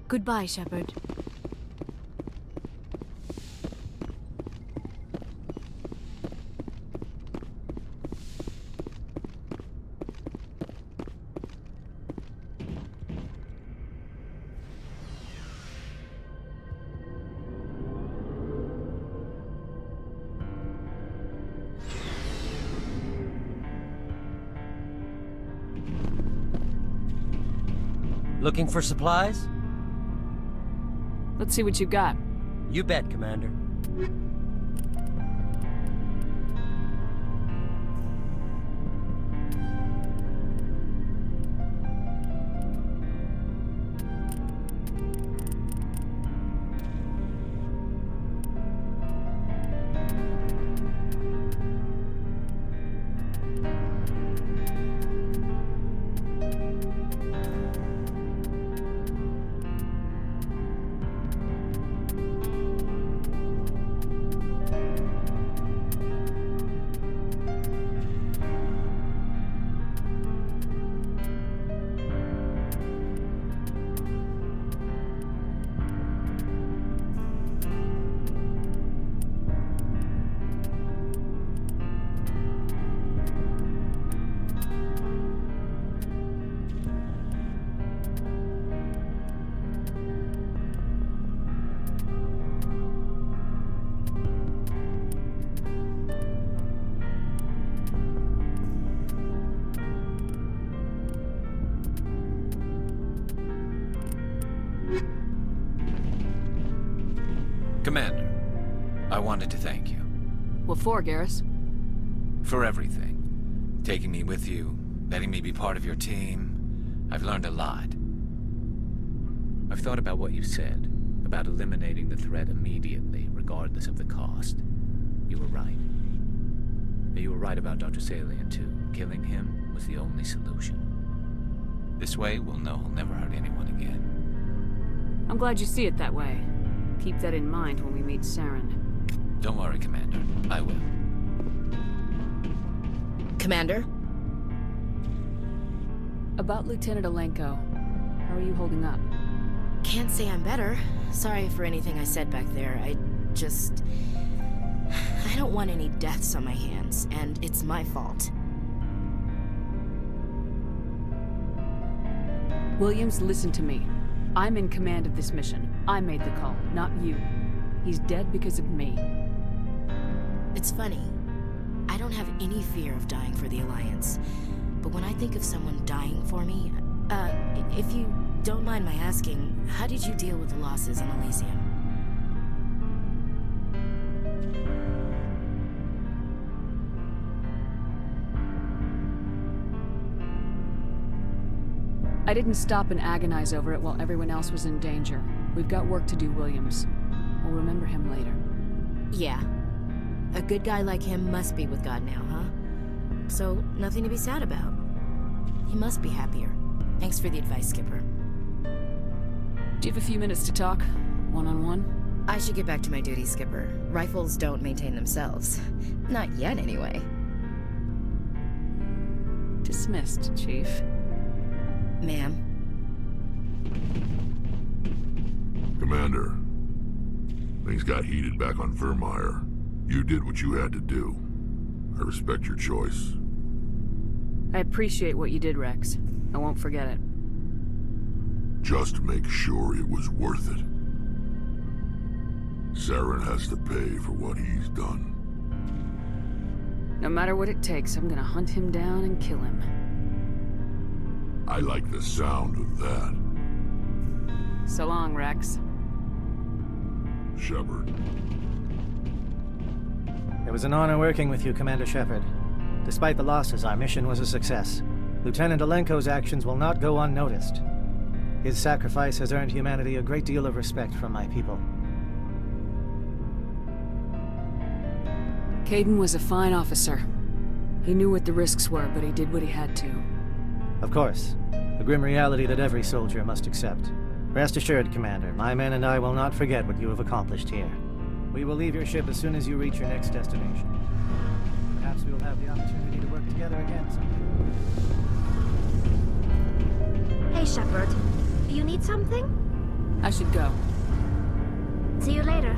S13: Goodbye, Shepard.
S18: Looking for supplies?
S4: Let's see what you got.
S18: You bet, Commander.
S9: Commander, I wanted to thank you.
S4: What for, Garrus?
S9: For everything. Taking me with you, letting me be part of your team. I've learned a lot. I've thought about what you said, about eliminating the threat immediately, regardless of the cost. You were right. You were right about Dr. Salian, too. Killing him was the only solution. This way, we'll know he'll never hurt anyone again.
S4: I'm glad you see it that way. Keep that in mind when we meet Saren.
S9: Don't worry, Commander. I will.
S6: Commander?
S4: About Lieutenant Alenko. How are you holding up?
S6: Can't say I'm better. Sorry for anything I said back there. I don't want any deaths on my hands, and it's my fault.
S4: Williams, listen to me. I'm in command of this mission. I made the call, not you. He's dead because of me.
S6: It's funny. I don't have any fear of dying for the Alliance. But when I think of someone dying for me... if you don't mind my asking, how did you deal with the losses on Elysium?
S4: I didn't stop and agonize over it while everyone else was in danger. We've got work to do, Williams. We'll remember him later.
S6: Yeah. A good guy like him must be with God now, huh? So, nothing to be sad about. He must be happier. Thanks for the advice, Skipper.
S4: Do you have a few minutes to talk? One-on-one?
S6: I should get back to my duty, Skipper. Rifles don't maintain themselves. Not yet, anyway.
S4: Dismissed, Chief.
S6: Ma'am.
S5: Commander, things got heated back on Vermeer. You did what you had to do. I respect your choice.
S4: I appreciate what you did, Rex. I won't forget it.
S5: Just make sure it was worth it. Saren has to pay for what he's done.
S4: No matter what it takes, I'm gonna hunt him down and kill him.
S5: I like the sound of that.
S4: So long, Rex.
S5: Shepard.
S7: It was an honor working with you, Commander Shepard. Despite the losses, our mission was a success. Lieutenant Alenko's actions will not go unnoticed. His sacrifice has earned humanity a great deal of respect from my people.
S4: Kaidan was a fine officer. He knew what the risks were, but he did what he had to.
S7: Of course. A grim reality that every soldier must accept. Rest assured, Commander, my men and I will not forget what you have accomplished here. We will leave your ship as soon as you reach your next destination. Perhaps we will have the opportunity to work together again someday.
S15: Hey, Shepard. You need something?
S4: I should go.
S15: See you later.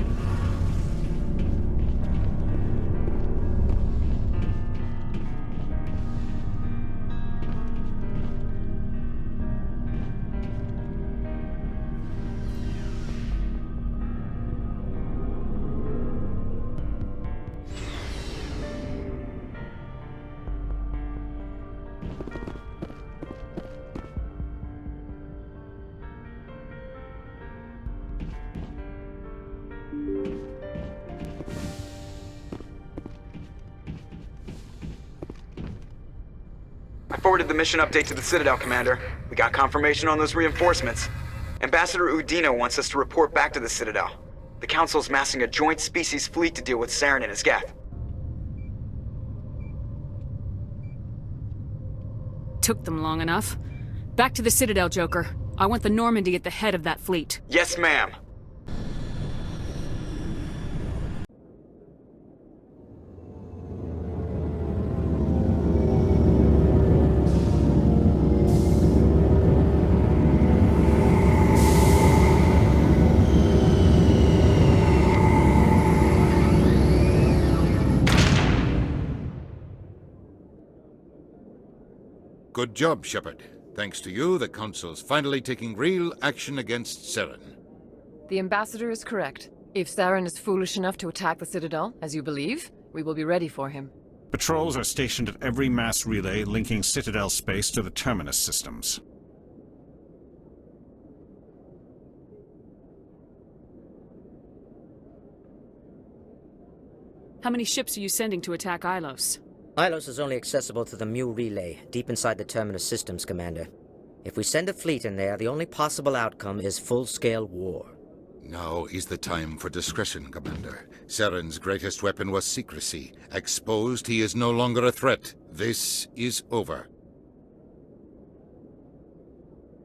S2: forwarded the mission update to the Citadel, Commander. We got confirmation on those reinforcements. Ambassador Udina wants us to report back to the Citadel. The Council's massing a joint species fleet to deal with Saren and his geth.
S4: Took them long enough. Back to the Citadel, Joker. I want the Normandy at the head of that fleet.
S2: Yes, ma'am.
S19: Good job, Shepard. Thanks to you, the Council's finally taking real action against Saren.
S11: The Ambassador is correct. If Saren is foolish enough to attack the Citadel, as you believe, we will be ready for him.
S20: Patrols are stationed at every mass relay linking Citadel space to the Terminus systems.
S4: How many ships are you sending to attack Ilos?
S17: Ilos is only accessible to the Mu relay, deep inside the Terminus systems, Commander. If we send a fleet in there, the only possible outcome is full-scale war.
S19: Now is the time for discretion, Commander. Saren's greatest weapon was secrecy. Exposed, he is no longer a threat. This is over.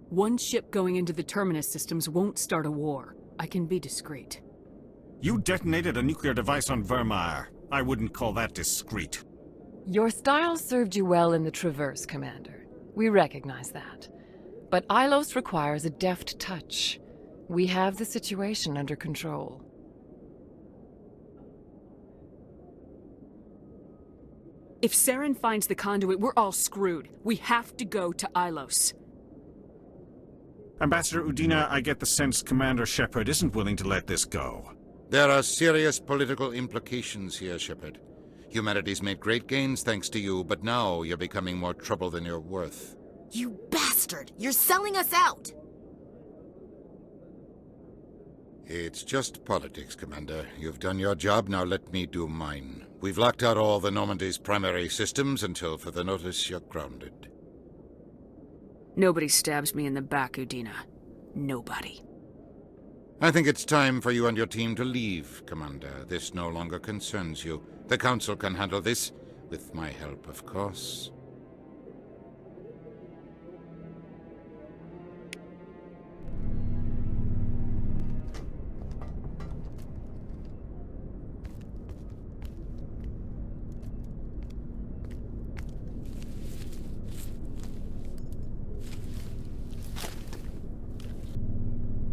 S4: One ship going into the Terminus systems won't start a war. I can be discreet.
S20: You detonated a nuclear device on Vermeer. I wouldn't call that discreet.
S11: Your style served you well in the Traverse, Commander. We recognize that. But Ilos requires a deft touch. We have the situation under control.
S4: If Saren finds the conduit, we're all screwed. We have to go to Ilos.
S20: Ambassador Udina, I get the sense Commander Shepard isn't willing to let this go.
S19: There are serious political implications here, Shepard. Humanity's made great gains thanks to you, but now you're becoming more trouble than you're worth.
S14: You bastard! You're selling us out!
S19: It's just politics, Commander. You've done your job, now let me do mine. We've locked out all the Normandy's primary systems until further notice you're grounded.
S4: Nobody stabs me in the back, Udina. Nobody.
S19: I think it's time for you and your team to leave, Commander. This no longer concerns you. The Council can handle this, with my help, of course.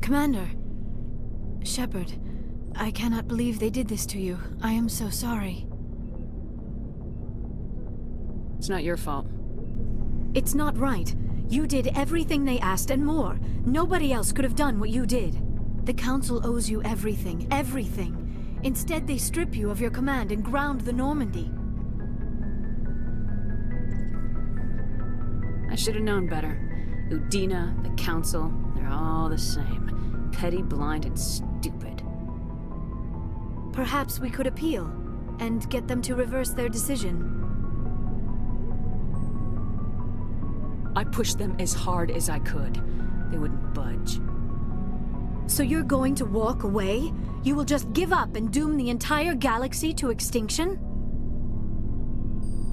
S13: Commander. Shepard, I cannot believe they did this to you. I am so sorry.
S4: It's not your fault.
S13: It's not right. You did everything they asked and more. Nobody else could have done what you did. The Council owes you everything, everything. Instead, they strip you of your command and ground the Normandy.
S4: I should have known better. Udina, the Council, they're all the same. Petty, blind, and stupid.
S13: Perhaps we could appeal, and get them to reverse their decision.
S4: I pushed them as hard as I could. They wouldn't budge.
S13: So you're going to walk away? You will just give up and doom the entire galaxy to extinction?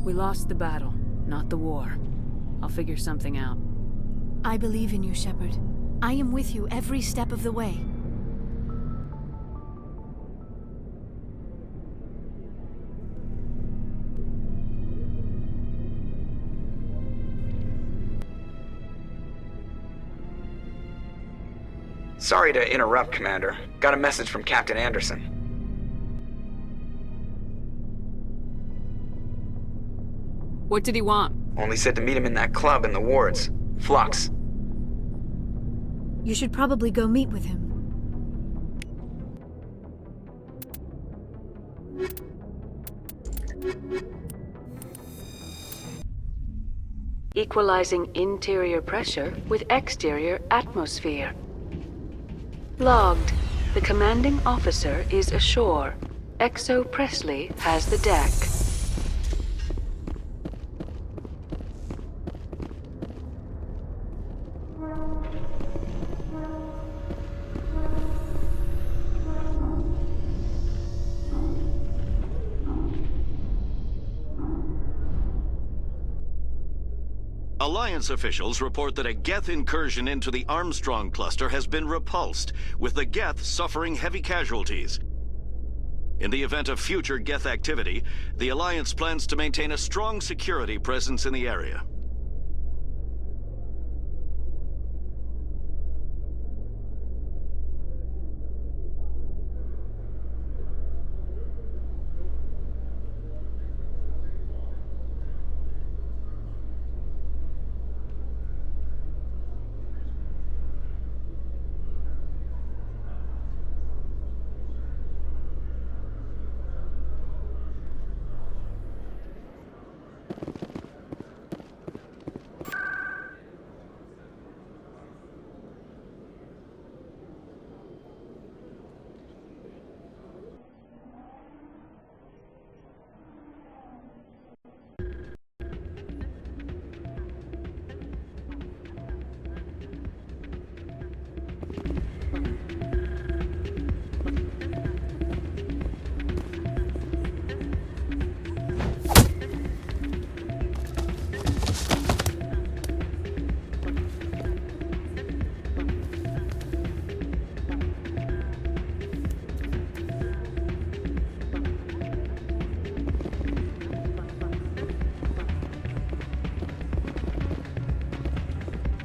S4: We lost the battle, not the war. I'll figure something out.
S13: I believe in you, Shepard. I am with you every step of the way.
S2: Sorry to interrupt, Commander. Got a message from Captain Anderson.
S4: What did he want?
S2: Only said to meet him in that club in the wards. Flux.
S13: You should probably go meet with him.
S1: Equalizing interior pressure with exterior atmosphere. Logged. The commanding officer is ashore. Exo Presley has the deck.
S21: Alliance officials report that a Geth incursion into the Armstrong cluster has been repulsed, with the Geth suffering heavy casualties. In the event of future Geth activity, the Alliance plans to maintain a strong security presence in the area.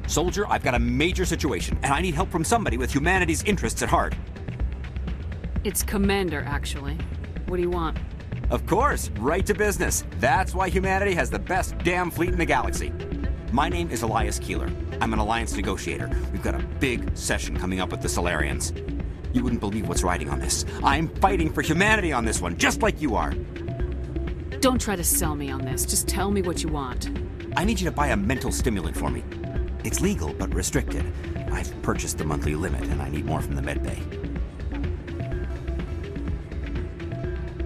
S22: Soldier, I've got a major situation, and I need help from somebody with humanity's interests at heart.
S4: It's Commander, actually. What do you want?
S22: Of course, right to business. That's why humanity has the best damn fleet in the galaxy. My name is Elias Keeler. I'm an Alliance negotiator. We've got a big session coming up with the Solarians. You wouldn't believe what's riding on this. I'm fighting for humanity on this one, just like you are.
S4: Don't try to sell me on this. Just tell me what you want.
S22: I need you to buy a mental stimulant for me. It's legal, but restricted. I've purchased the monthly limit, and I need more from the medbay.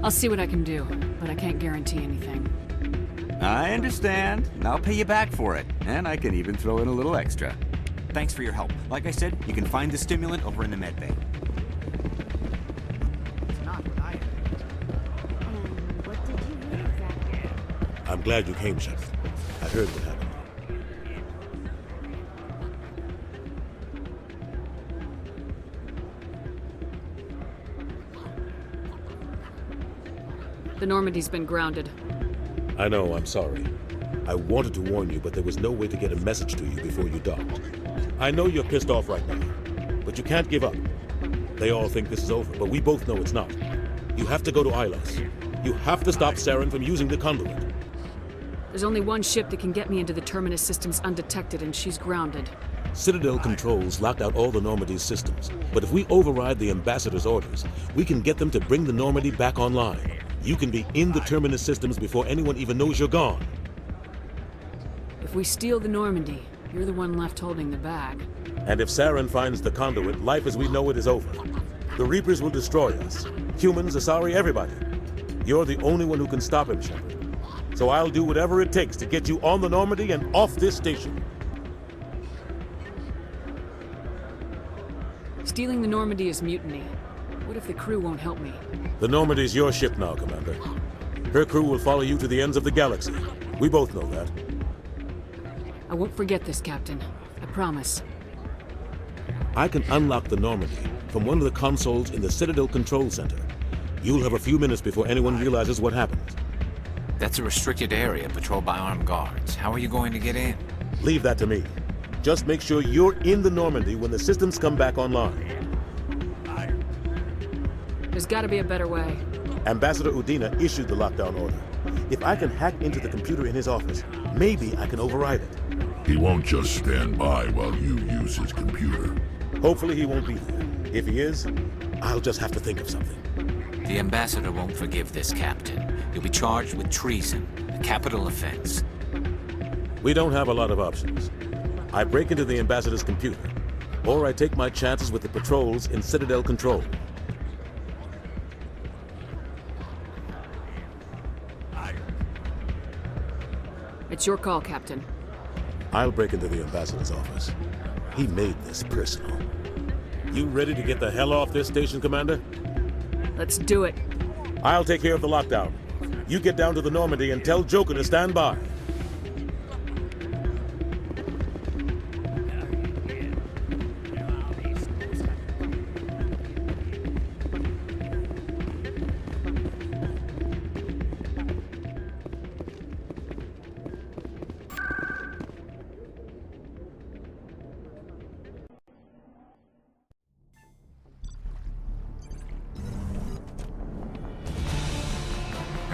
S4: I'll see what I can do, but I can't guarantee anything.
S22: I understand. I'll pay you back for it, and I can even throw in a little extra. Thanks for your help. Like I said, you can find the stimulant over in the medbay.
S23: I'm glad you came, Shepard. I heard what happened.
S4: The Normandy's been grounded.
S23: I know, I'm sorry. I wanted to warn you, but there was no way to get a message to you before you docked. I know you're pissed off right now, but you can't give up. They all think this is over, but we both know it's not. You have to go to Ilas. You have to stop Saren from using the conduit.
S4: There's only one ship that can get me into the Terminus systems undetected, and she's grounded.
S23: Citadel controls locked out all the Normandy's systems, but if we override the Ambassador's orders, we can get them to bring the Normandy back online. You can be in the Terminus systems before anyone even knows you're gone.
S4: If we steal the Normandy, you're the one left holding the bag.
S23: And if Saren finds the conduit, life as we know it is over. The Reapers will destroy us. Humans, Asari, everybody. You're the only one who can stop him, Shepard. So I'll do whatever it takes to get you on the Normandy and off this station.
S4: Stealing the Normandy is mutiny. What if the crew won't help me?
S23: The Normandy's your ship now, Commander. Her crew will follow you to the ends of the galaxy. We both know that.
S4: I won't forget this, Captain. I promise.
S23: I can unlock the Normandy from one of the consoles in the Citadel Control Center. You'll have a few minutes before anyone realizes what happened.
S9: That's a restricted area patrolled by armed guards. How are you going to get in?
S23: Leave that to me. Just make sure you're in the Normandy when the systems come back online.
S4: There's gotta be a better way.
S23: Ambassador Udina issued the lockdown order. If I can hack into the computer in his office, maybe I can override it.
S5: He won't just stand by while you use his computer.
S23: Hopefully he won't be there. If he is, I'll just have to think of something.
S9: The Ambassador won't forgive this, Captain. You'll be charged with treason, a capital offense.
S23: We don't have a lot of options. I break into the Ambassador's computer, or I take my chances with the patrols in Citadel Control.
S4: It's your call, Captain.
S23: I'll break into the Ambassador's office. He made this personal. You ready to get the hell off this station, Commander?
S4: Let's do it.
S23: I'll take care of the lockdown. You get down to the Normandy and tell Joker to stand by.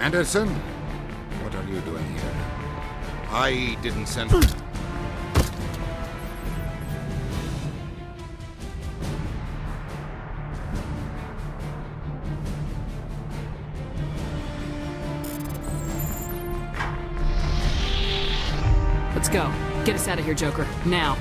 S19: Anderson, what are you doing here? I didn't send...
S4: Let's go. Get us out of here, Joker. Now.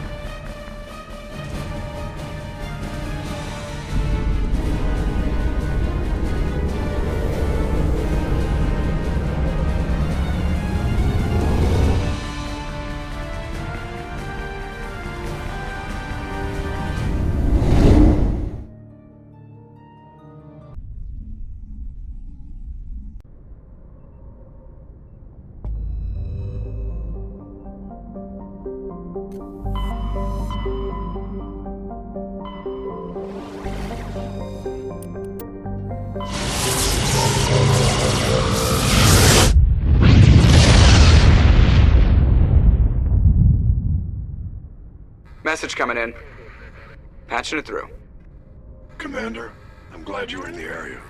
S3: Message coming in. Patching it through.
S8: Commander, I'm glad you're in the area.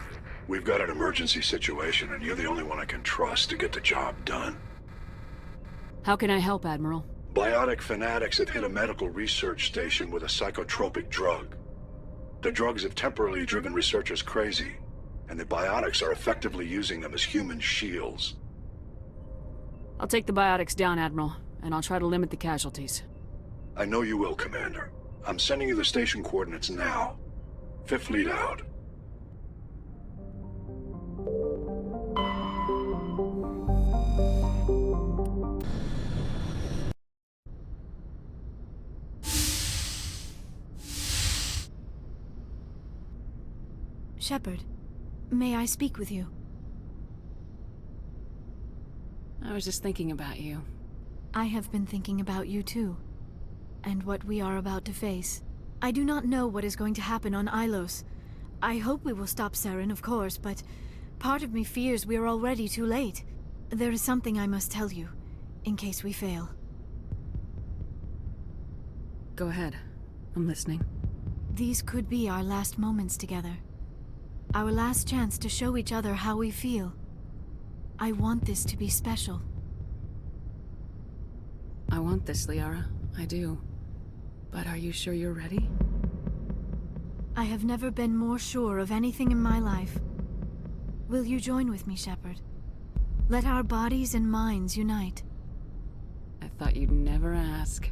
S8: We've got an emergency situation, and you're the only one I can trust to get the job done.
S4: How can I help, Admiral?
S8: Biotic fanatics have hit a medical research station with a psychotropic drug. The drugs have temporarily driven researchers crazy, and the biotics are effectively using them as human shields.
S4: I'll take the biotics down, Admiral, and I'll try to limit the casualties.
S8: I know you will, Commander. I'm sending you the station coordinates now. Fifth Fleet out.
S13: Shepard, may I speak with you?
S4: I was just thinking about you.
S13: I have been thinking about you too. And what we are about to face. I do not know what is going to happen on Ilos. I hope we will stop Saren, of course, but part of me fears we are already too late. There is something I must tell you, in case we fail.
S4: Go ahead. I'm listening.
S13: These could be our last moments together. Our last chance to show each other how we feel. I want this to be special.
S4: I want this, Liara. I do. But are you sure you're ready?
S13: I have never been more sure of anything in my life. Will you join with me, Shepard? Let our bodies and minds unite.
S4: I thought you'd never ask.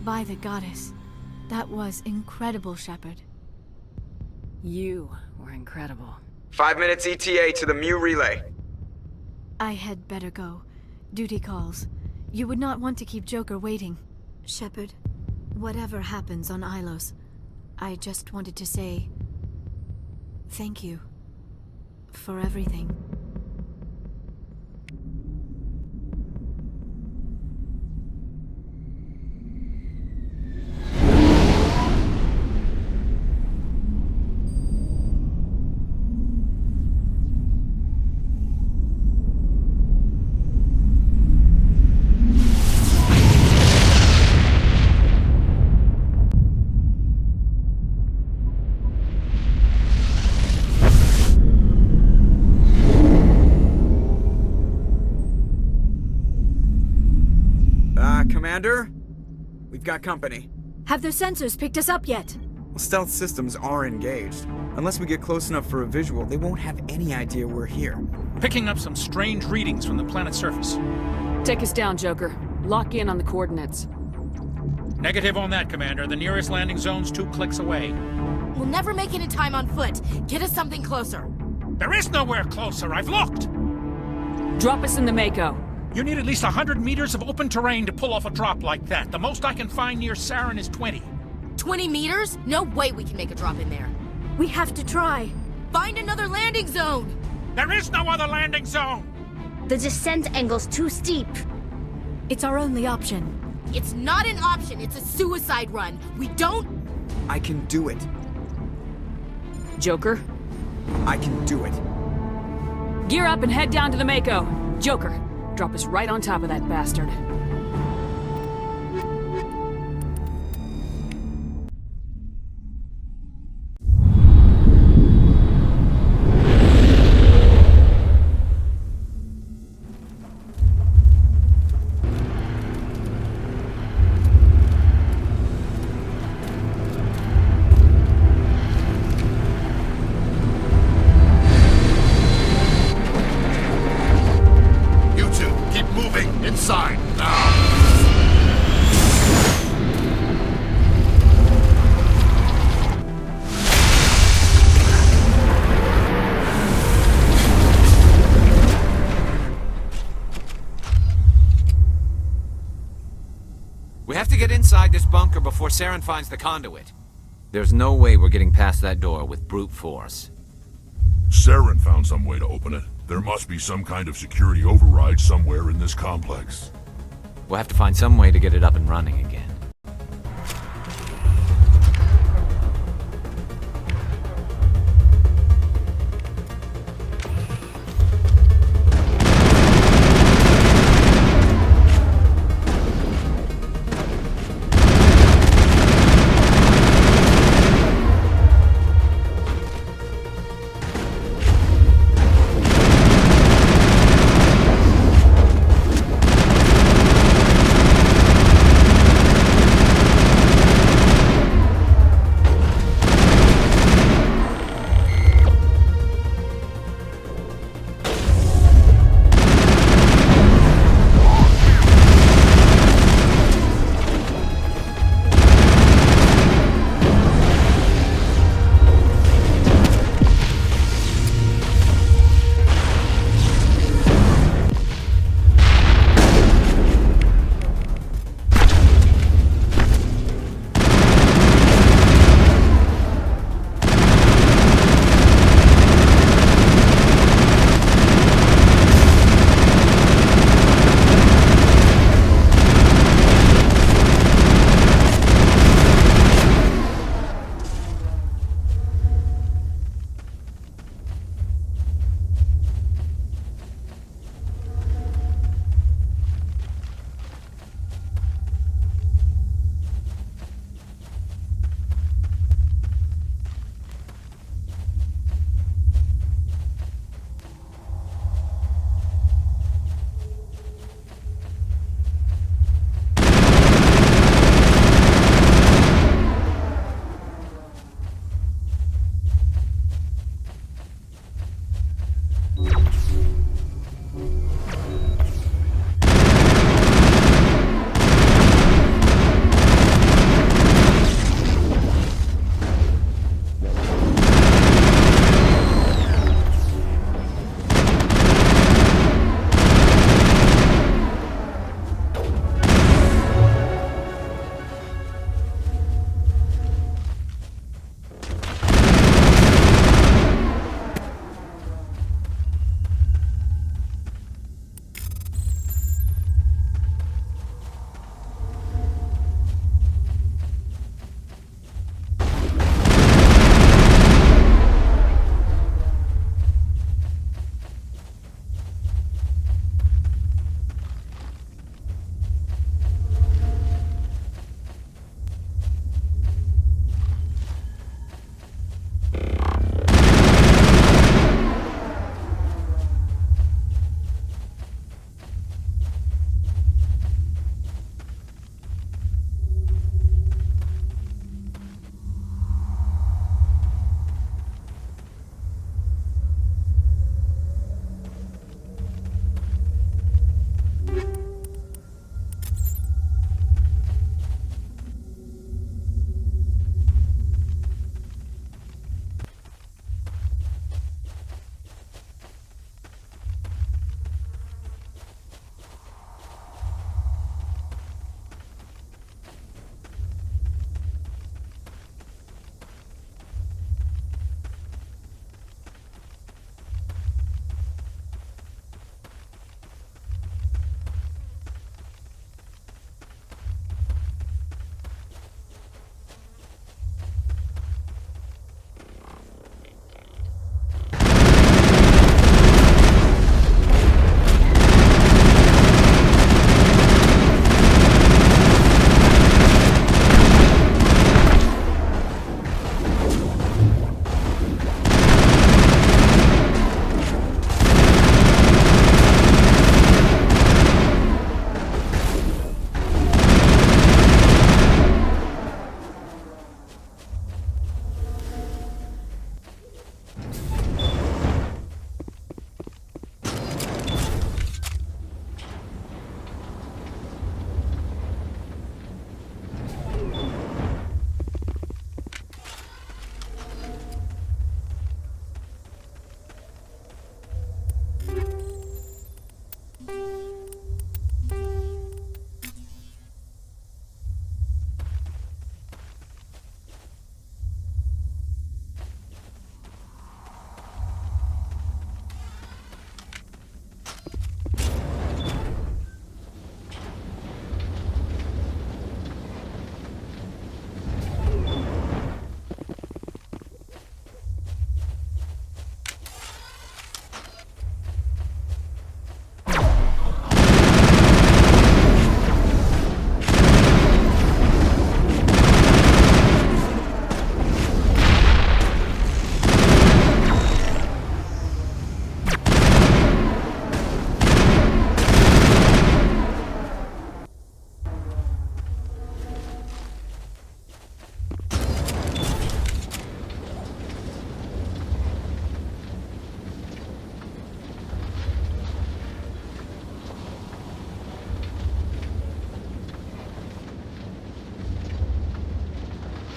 S13: By the goddess. That was incredible, Shepard.
S4: You were incredible.
S3: 5 minutes ETA to the Mu relay.
S13: I had better go. Duty calls. You would not want to keep Joker waiting. Shepard, whatever happens on Ilos, I just wanted to say... thank you. For everything.
S3: Commander? We've got company.
S13: Have their sensors picked us up yet?
S3: Well, stealth systems are engaged. Unless we get close enough for a visual, they won't have any idea we're here.
S10: Picking up some strange readings from the planet's surface.
S4: Take us down, Joker. Lock in on the coordinates.
S10: Negative on that, Commander. The nearest landing zone's 2 clicks away.
S14: We'll never make it in time on foot. Get us something closer.
S10: There is nowhere closer, I've looked!
S4: Drop us in the Mako.
S10: You need at least 100 meters of open terrain to pull off a drop like that. The most I can find near Saren is 20.
S14: 20 meters? No way we can make a drop in there.
S13: We have to try.
S14: Find another landing zone!
S10: There is no other landing zone!
S15: The descent angle's too steep.
S13: It's our only option.
S14: It's not an option, it's a suicide run. We don't...
S3: I can do it.
S4: Joker?
S3: I can do it.
S4: Gear up and head down to the Mako. Joker, drop us right on top of that bastard.
S5: Inside, now!
S9: We have to get inside this bunker before Saren finds the conduit. There's no way we're getting past that door with brute force.
S5: Saren found some way to open it. There must be some kind of security override somewhere in this complex.
S9: We'll have to find some way to get it up and running again.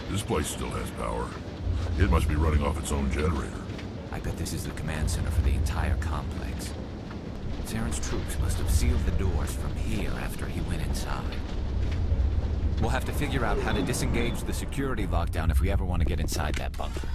S5: This place still has power. It must be running off its own generator.
S9: I bet this is the command center for the entire complex. Saren's troops must have sealed the doors from here after he went inside. We'll have to figure out how to disengage the security lockdown if we ever want to get inside that bunker.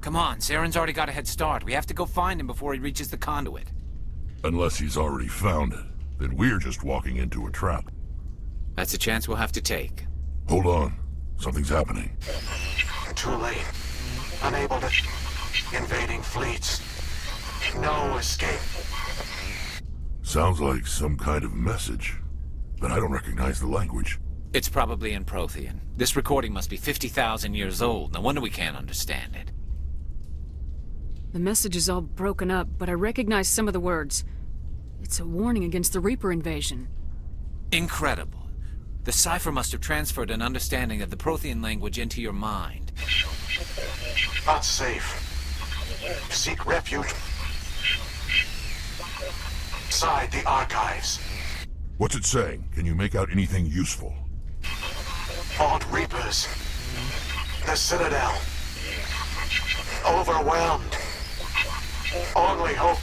S9: Come on, Saren's already got a head start. We have to go find him before he reaches the conduit.
S5: Unless he's already found it, then we're just walking into a trap.
S9: That's a chance we'll have to take.
S5: Hold on. Something's happening.
S12: Too late. Unable to... Invading fleets. No escape.
S5: Sounds like some kind of message, but I don't recognize the language.
S9: It's probably in Prothean. This recording must be 50,000 years old. No wonder we can't understand it.
S4: The message is all broken up, but I recognize some of the words. It's a warning against the Reaper invasion.
S9: Incredible. The cipher must have transferred an understanding of the Prothean language into your mind.
S12: Not safe. Seek refuge inside the archives.
S5: What's it saying? Can you make out anything useful?
S12: Fought Reapers. The Citadel. Overwhelmed. Only hope.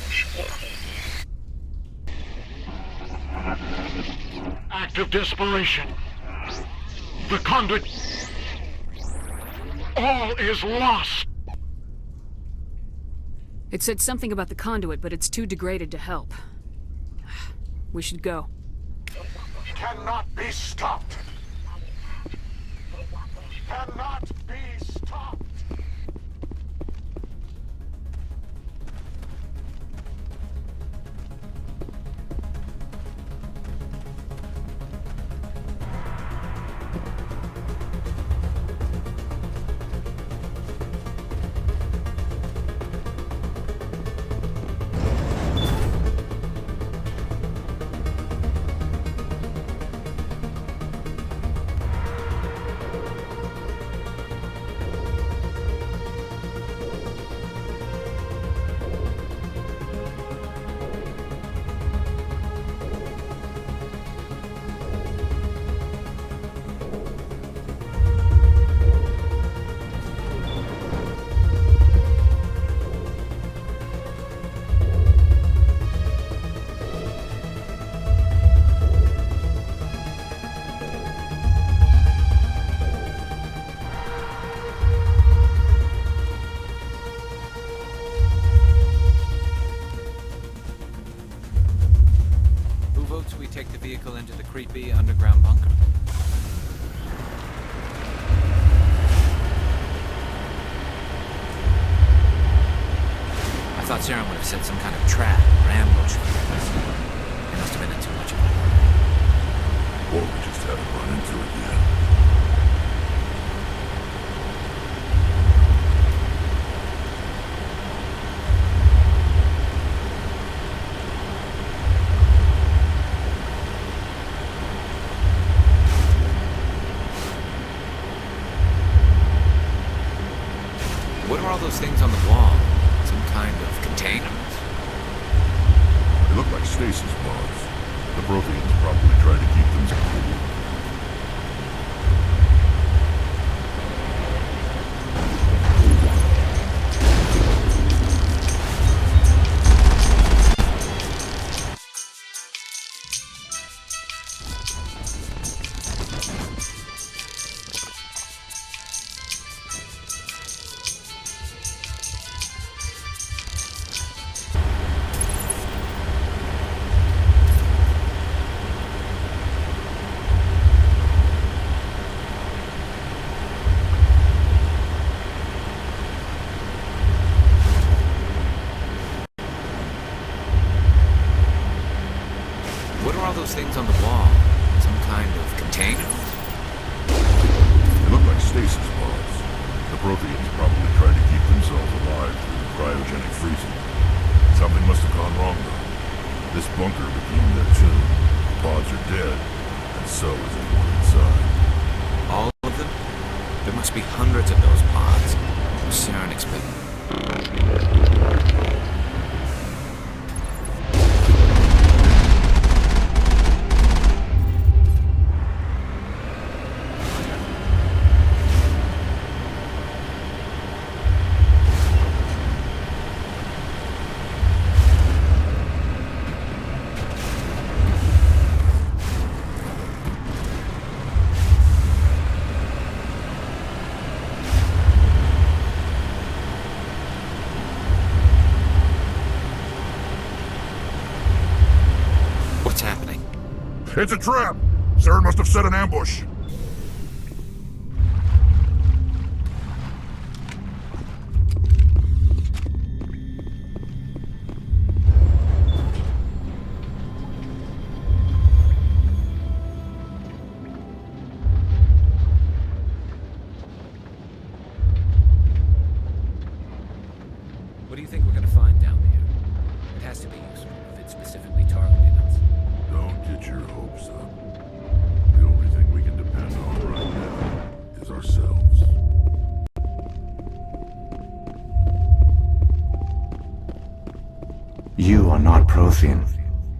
S12: Act of desperation. The conduit. All is lost.
S4: It said something about the conduit, but it's too degraded to help. We should go.
S12: Cannot be stopped. Cannot be stopped.
S9: We take the vehicle into the creepy underground bunker. I thought Saren would have set some kind of trap or ambush for us. He must have been in too much of a hurry.
S5: Or we just haven't run into it yet.
S9: What are all those things on the wall? Some kind of containers?
S5: They look like stasis pods. The Protheans probably try to keep them cool.
S9: What are all those things on the wall? Some kind of containers?
S5: They look like stasis pods. The Protheans probably tried to keep themselves alive through cryogenic freezing. Something must have gone wrong, though. This bunker became their tomb. The pods are dead, and so is everyone inside.
S9: All of them? There must be hundreds of those pods. What was Saren expecting? What's happening?
S5: It's a trap! Saren must have set an ambush.
S9: What do you think we're gonna find down there? It has to be useful if it specifically targeted us.
S5: Don't get your hopes up. The only thing we can depend on right now is ourselves.
S6: You are not Prothean,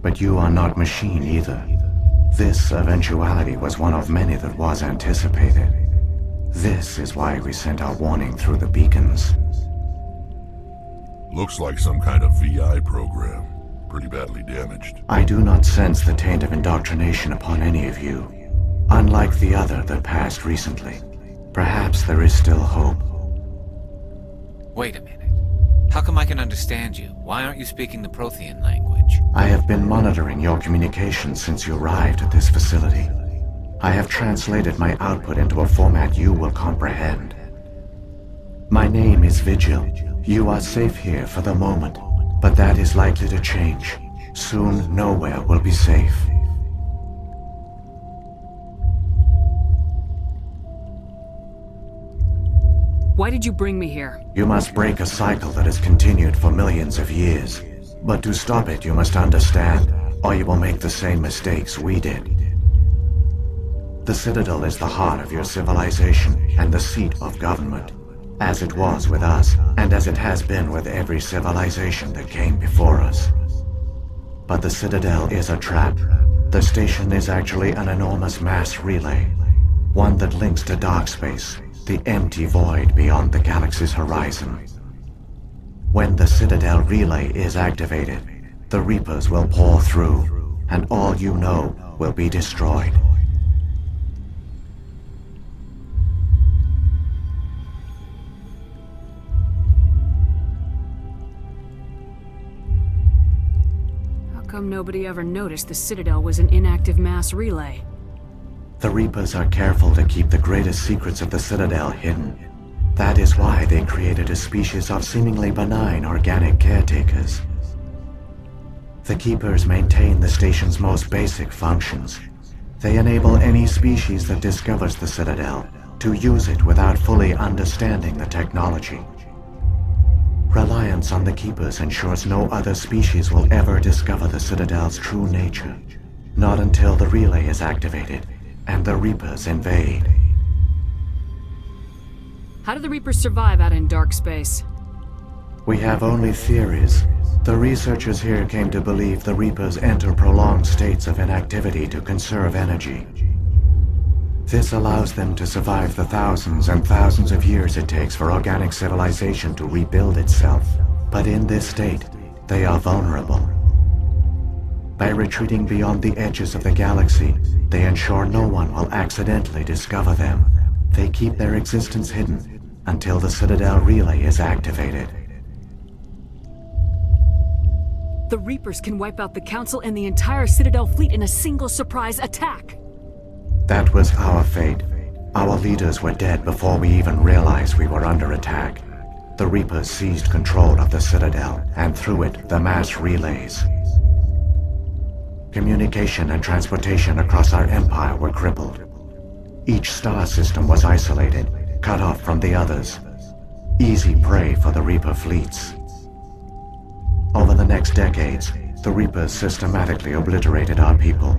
S6: but you are not machine either. This eventuality was one of many that was anticipated. This is why we sent our warning through the beacons.
S5: Looks like some kind of VI program. Pretty badly damaged.
S6: I do not sense the taint of indoctrination upon any of you. Unlike the other that passed recently. Perhaps there is still hope.
S9: Wait a minute. How come I can understand you? Why aren't you speaking the Prothean language?
S6: I have been monitoring your communications since you arrived at this facility. I have translated my output into a format you will comprehend. My name is Vigil. You are safe here for the moment, but that is likely to change. Soon, nowhere will be safe.
S4: Why did you bring me here?
S6: You must break a cycle that has continued for millions of years. But to stop it, you must understand, or you will make the same mistakes we did. The Citadel is the heart of your civilization and the seat of government. As it was with us, and as it has been with every civilization that came before us. But the Citadel is a trap. The station is actually an enormous mass relay. One that links to dark space, the empty void beyond the galaxy's horizon. When the Citadel relay is activated, the Reapers will pour through, and all you know will be destroyed.
S4: How come nobody ever noticed the Citadel was an inactive mass relay?
S6: The Reapers are careful to keep the greatest secrets of the Citadel hidden. That is why they created a species of seemingly benign organic caretakers. The Keepers maintain the station's most basic functions. They enable any species that discovers the Citadel to use it without fully understanding the technology. Reliance on the Keepers ensures no other species will ever discover the Citadel's true nature. Not until the relay is activated and the Reapers invade.
S4: How do the Reapers survive out in dark space?
S6: We have only theories. The researchers here came to believe the Reapers enter prolonged states of inactivity to conserve energy. This allows them to survive the thousands and thousands of years it takes for organic civilization to rebuild itself. But in this state, they are vulnerable. By retreating beyond the edges of the galaxy, they ensure no one will accidentally discover them. They keep their existence hidden until the Citadel relay is activated.
S4: The Reapers can wipe out the Council and the entire Citadel fleet in a single surprise attack.
S6: That was our fate. Our leaders were dead before we even realized we were under attack. The Reapers seized control of the Citadel, and through it, the mass relays. Communication and transportation across our empire were crippled. Each star system was isolated, cut off from the others. Easy prey for the Reaper fleets. Over the next decades, the Reapers systematically obliterated our people.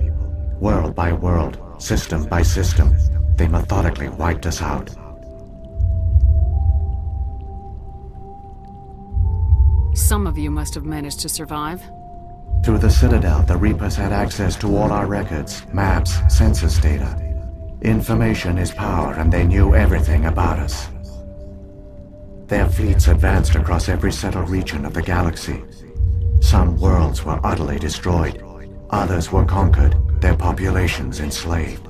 S6: World by world, system by system, they methodically wiped us out.
S4: Some of you must have managed to survive.
S6: Through the Citadel, the Reapers had access to all our records, maps, census data. Information is power, and they knew everything about us. Their fleets advanced across every settled region of the galaxy. Some worlds were utterly destroyed. Others were conquered, their populations enslaved.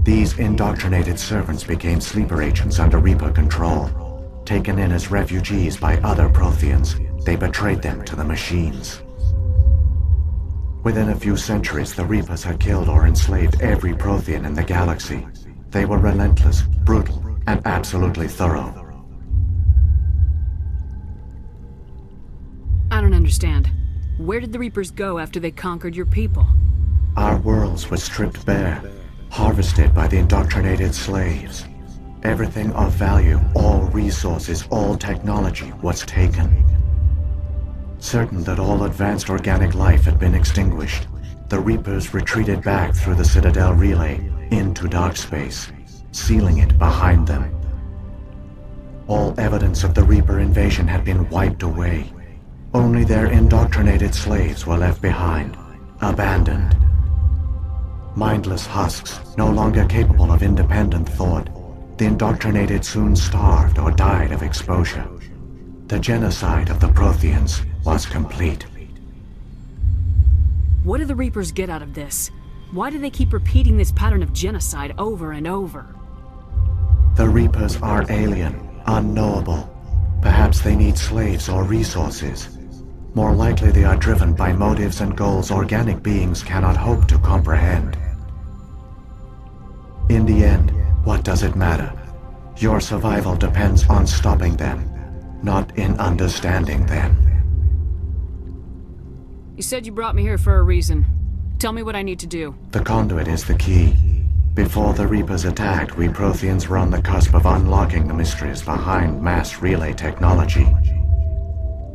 S6: These indoctrinated servants became sleeper agents under Reaper control. Taken in as refugees by other Protheans, they betrayed them to the machines. Within a few centuries, the Reapers had killed or enslaved every Prothean in the galaxy. They were relentless, brutal, and absolutely thorough.
S4: I don't understand. Where did the Reapers go after they conquered your people?
S6: Our worlds were stripped bare, harvested by the indoctrinated slaves. Everything of value, all resources, all technology was taken. Certain that all advanced organic life had been extinguished, the Reapers retreated back through the Citadel relay into dark space, sealing it behind them. All evidence of the Reaper invasion had been wiped away. Only their indoctrinated slaves were left behind, abandoned. Mindless husks, no longer capable of independent thought, the indoctrinated soon starved or died of exposure. The genocide of the Protheans was complete.
S4: What do the Reapers get out of this? Why do they keep repeating this pattern of genocide over and over?
S6: The Reapers are alien, unknowable. Perhaps they need slaves or resources. More likely they are driven by motives and goals organic beings cannot hope to comprehend. In the end, what does it matter? Your survival depends on stopping them, not in understanding them.
S4: You said you brought me here for a reason. Tell me what I need to do.
S6: The conduit is the key. Before the Reapers attacked, we Protheans were on the cusp of unlocking the mysteries behind mass relay technology.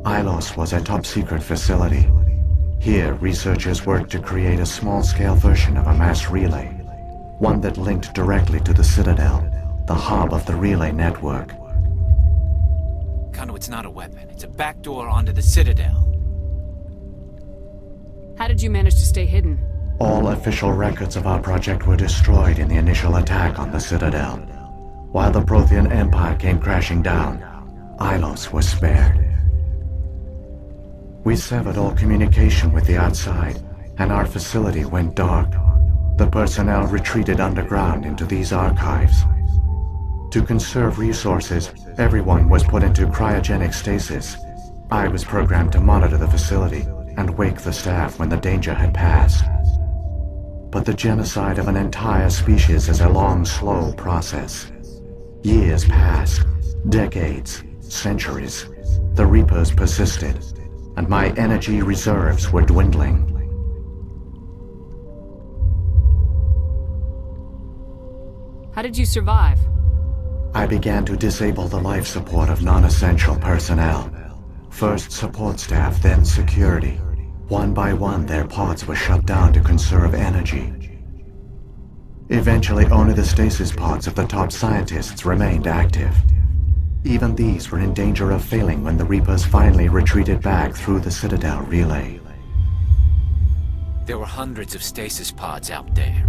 S6: Ilos was a top-secret facility. Here, researchers worked to create a small-scale version of a mass relay, one that linked directly to the Citadel, the hub of the relay network.
S7: Conduit's not a weapon. It's a backdoor onto the Citadel.
S4: How did you manage to stay hidden?
S6: All official records of our project were destroyed in the initial attack on the Citadel. While the Prothean Empire came crashing down, Ilos was spared. We severed all communication with the outside, and our facility went dark. The personnel retreated underground into these archives. To conserve resources, everyone was put into cryogenic stasis. I was programmed to monitor the facility and wake the staff when the danger had passed. But the genocide of an entire species is a long, slow process. Years passed, decades, centuries. The Reapers persisted, and my energy reserves were dwindling.
S4: How did you survive?
S6: I began to disable the life support of non-essential personnel. First support staff, then security. One by one, their pods were shut down to conserve energy. Eventually, only the stasis pods of the top scientists remained active. Even these were in danger of failing when the Reapers finally retreated back through the Citadel relay.
S7: There were hundreds of stasis pods out there.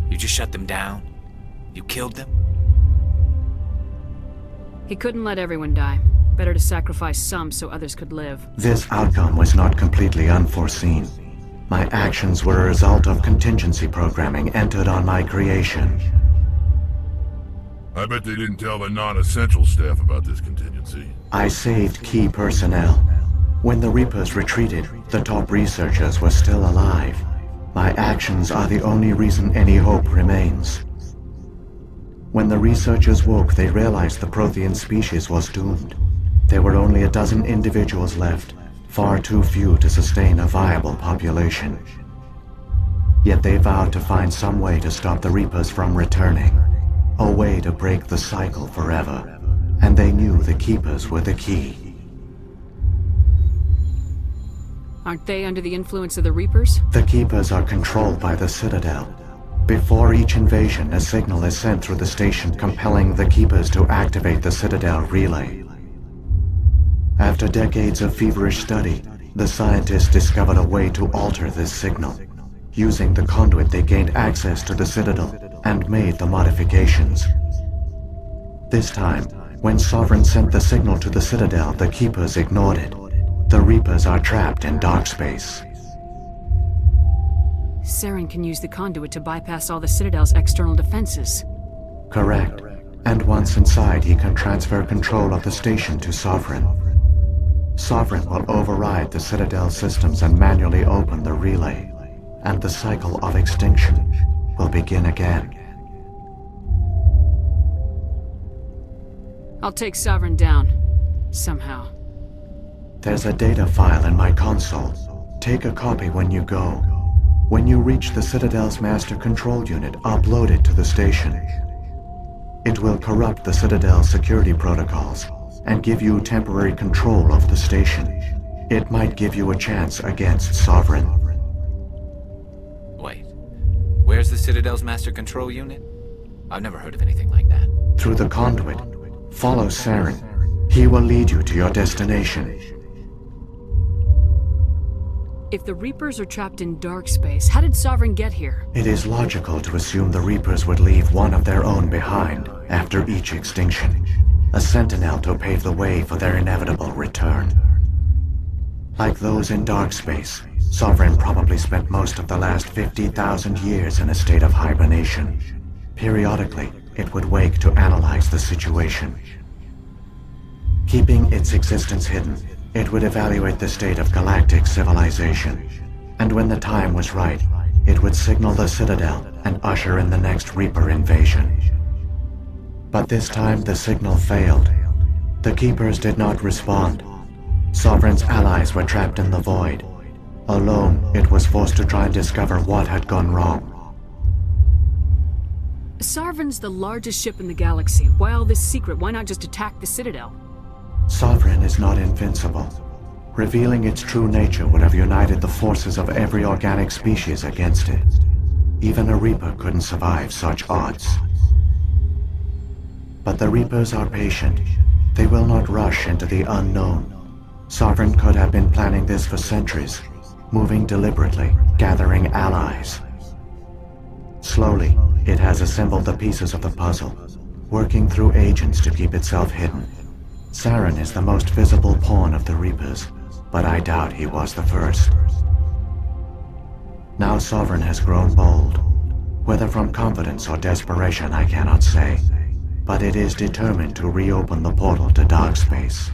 S7: You just shut them down? You killed them?
S4: He couldn't let everyone die. Better to sacrifice some so others could live.
S6: This outcome was not completely unforeseen. My actions were a result of contingency programming entered on my creation.
S5: I bet they didn't tell the non-essential staff about this contingency.
S6: I saved key personnel. When the Reapers retreated, the top researchers were still alive. My actions are the only reason any hope remains. When the researchers woke, they realized the Prothean species was doomed. There were only a dozen individuals left, far too few to sustain a viable population. Yet they vowed to find some way to stop the Reapers from returning, a way to break the cycle forever, and they knew the Keepers were the key.
S4: Aren't they under the influence of the Reapers?
S6: The Keepers are controlled by the Citadel. Before each invasion, a signal is sent through the station compelling the Keepers to activate the Citadel relay. After decades of feverish study, the scientists discovered a way to alter this signal. Using the conduit, they gained access to the Citadel and made the modifications. This time, when Sovereign sent the signal to the Citadel, the Keepers ignored it. The Reapers are trapped in dark space.
S4: Saren can use the conduit to bypass all the Citadel's external defenses.
S6: Correct. And once inside, he can transfer control of the station to Sovereign. Sovereign will override the Citadel systems and manually open the relay, and the cycle of extinction will begin again.
S4: I'll take Sovereign down. Somehow.
S6: There's a data file in my console. Take a copy when you go. When you reach the Citadel's master control unit, upload it to the station. It will corrupt the Citadel's security protocols and give you temporary control of the station. It might give you a chance against Sovereign.
S7: Wait, where's the Citadel's master control unit? I've never heard of anything like that.
S6: Through the conduit, follow Saren. He will lead you to your destination.
S4: If the Reapers are trapped in dark space, how did Sovereign get here?
S6: It is logical to assume the Reapers would leave one of their own behind after each extinction. A sentinel to pave the way for their inevitable return. Like those in dark space, Sovereign probably spent most of the last 50,000 years in a state of hibernation. Periodically, it would wake to analyze the situation. Keeping its existence hidden, it would evaluate the state of galactic civilization. And when the time was right, it would signal the Citadel and usher in the next Reaper invasion. But this time the signal failed. The Keepers did not respond. Sovereign's allies were trapped in the void. Alone, it was forced to try and discover what had gone wrong.
S4: Sovereign's the largest ship in the galaxy. Why all this secret? Why not just attack the Citadel?
S6: Sovereign is not invincible. Revealing its true nature would have united the forces of every organic species against it. Even a Reaper couldn't survive such odds. But the Reapers are patient. They will not rush into the unknown. Sovereign could have been planning this for centuries, moving deliberately, gathering allies. Slowly, it has assembled the pieces of the puzzle, working through agents to keep itself hidden. Saren is the most visible pawn of the Reapers, but I doubt he was the first. Now Sovereign has grown bold. Whether from confidence or desperation, I cannot say. But it is determined to reopen the portal to dark space.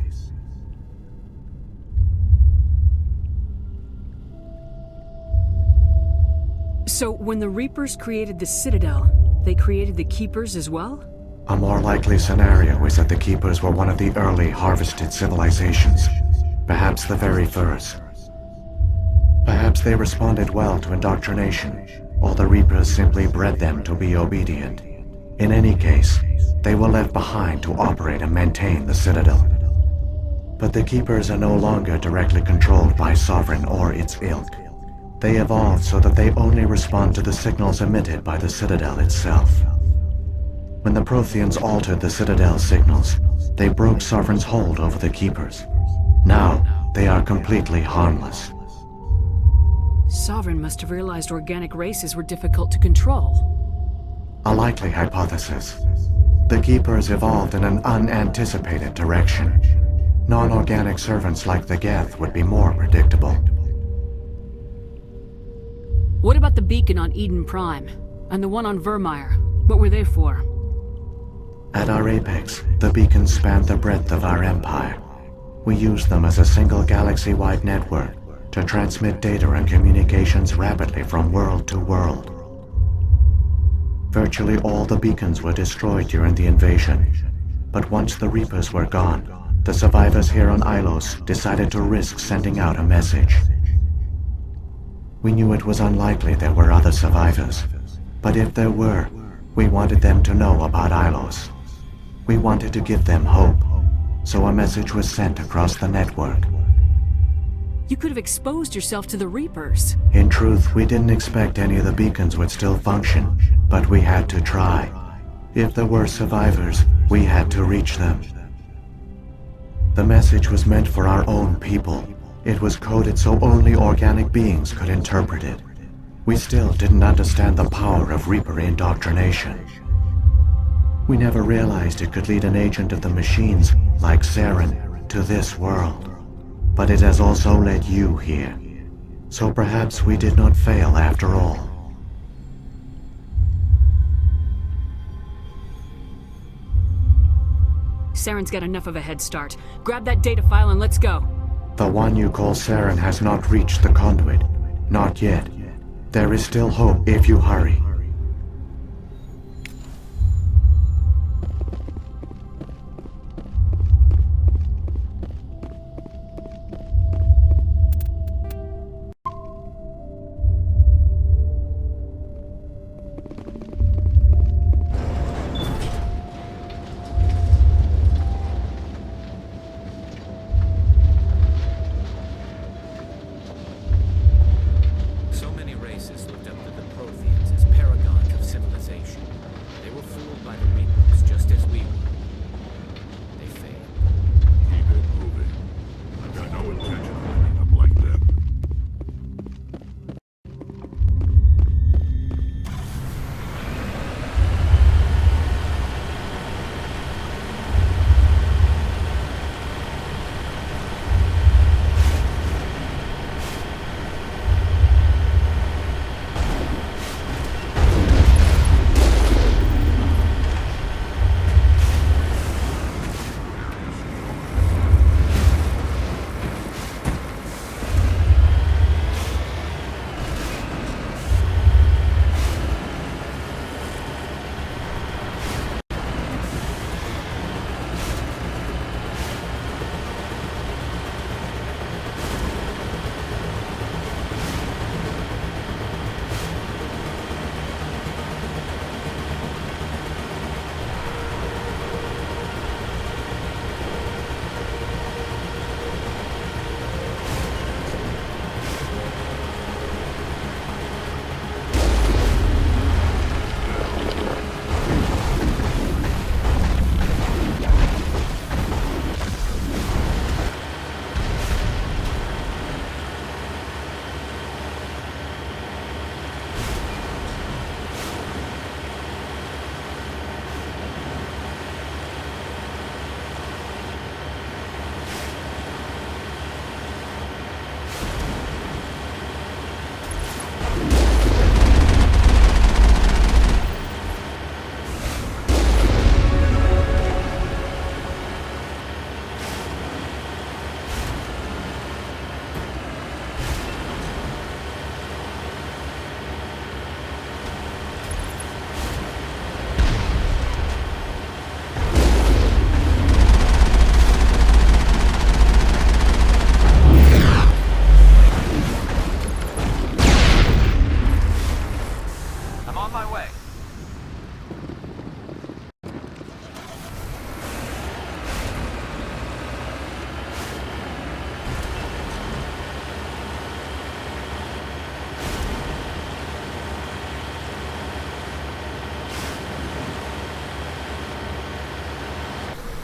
S4: So, when the Reapers created the Citadel, they created the Keepers as well?
S6: A more likely scenario is that the Keepers were one of the early harvested civilizations, perhaps the very first. Perhaps they responded well to indoctrination, or the Reapers simply bred them to be obedient. In any case, they were left behind to operate and maintain the Citadel. But the Keepers are no longer directly controlled by Sovereign or its ilk. They evolved so that they only respond to the signals emitted by the Citadel itself. When the Protheans altered the Citadel's signals, they broke Sovereign's hold over the Keepers. Now, they are completely harmless.
S4: Sovereign must have realized organic races were difficult to control.
S6: A likely hypothesis. The Keepers evolved in an unanticipated direction. Non-organic servants like the Geth would be more predictable.
S4: What about the beacon on Eden Prime? And the one on Vermeer? What were they for?
S6: At our apex, the beacons spanned the breadth of our empire. We used them as a single galaxy-wide network to transmit data and communications rapidly from world to world. Virtually all the beacons were destroyed during the invasion, but once the Reapers were gone, the survivors here on Ilos decided to risk sending out a message. We knew it was unlikely there were other survivors, but if there were, we wanted them to know about Ilos. We wanted to give them hope, so a message was sent across the network.
S4: You could have exposed yourself to the Reapers.
S6: In truth, we didn't expect any of the beacons would still function, but we had to try. If there were survivors, we had to reach them. The message was meant for our own people. It was coded so only organic beings could interpret it. We still didn't understand the power of Reaper indoctrination. We never realized it could lead an agent of the machines, like Saren, to this world. But it has also led you here. So perhaps we did not fail after all.
S4: Saren's got enough of a head start. Grab that data file and let's go.
S6: The one you call Saren has not reached the conduit. Not yet. There is still hope if you hurry.
S7: So many races looked up to the Protheans as paradise.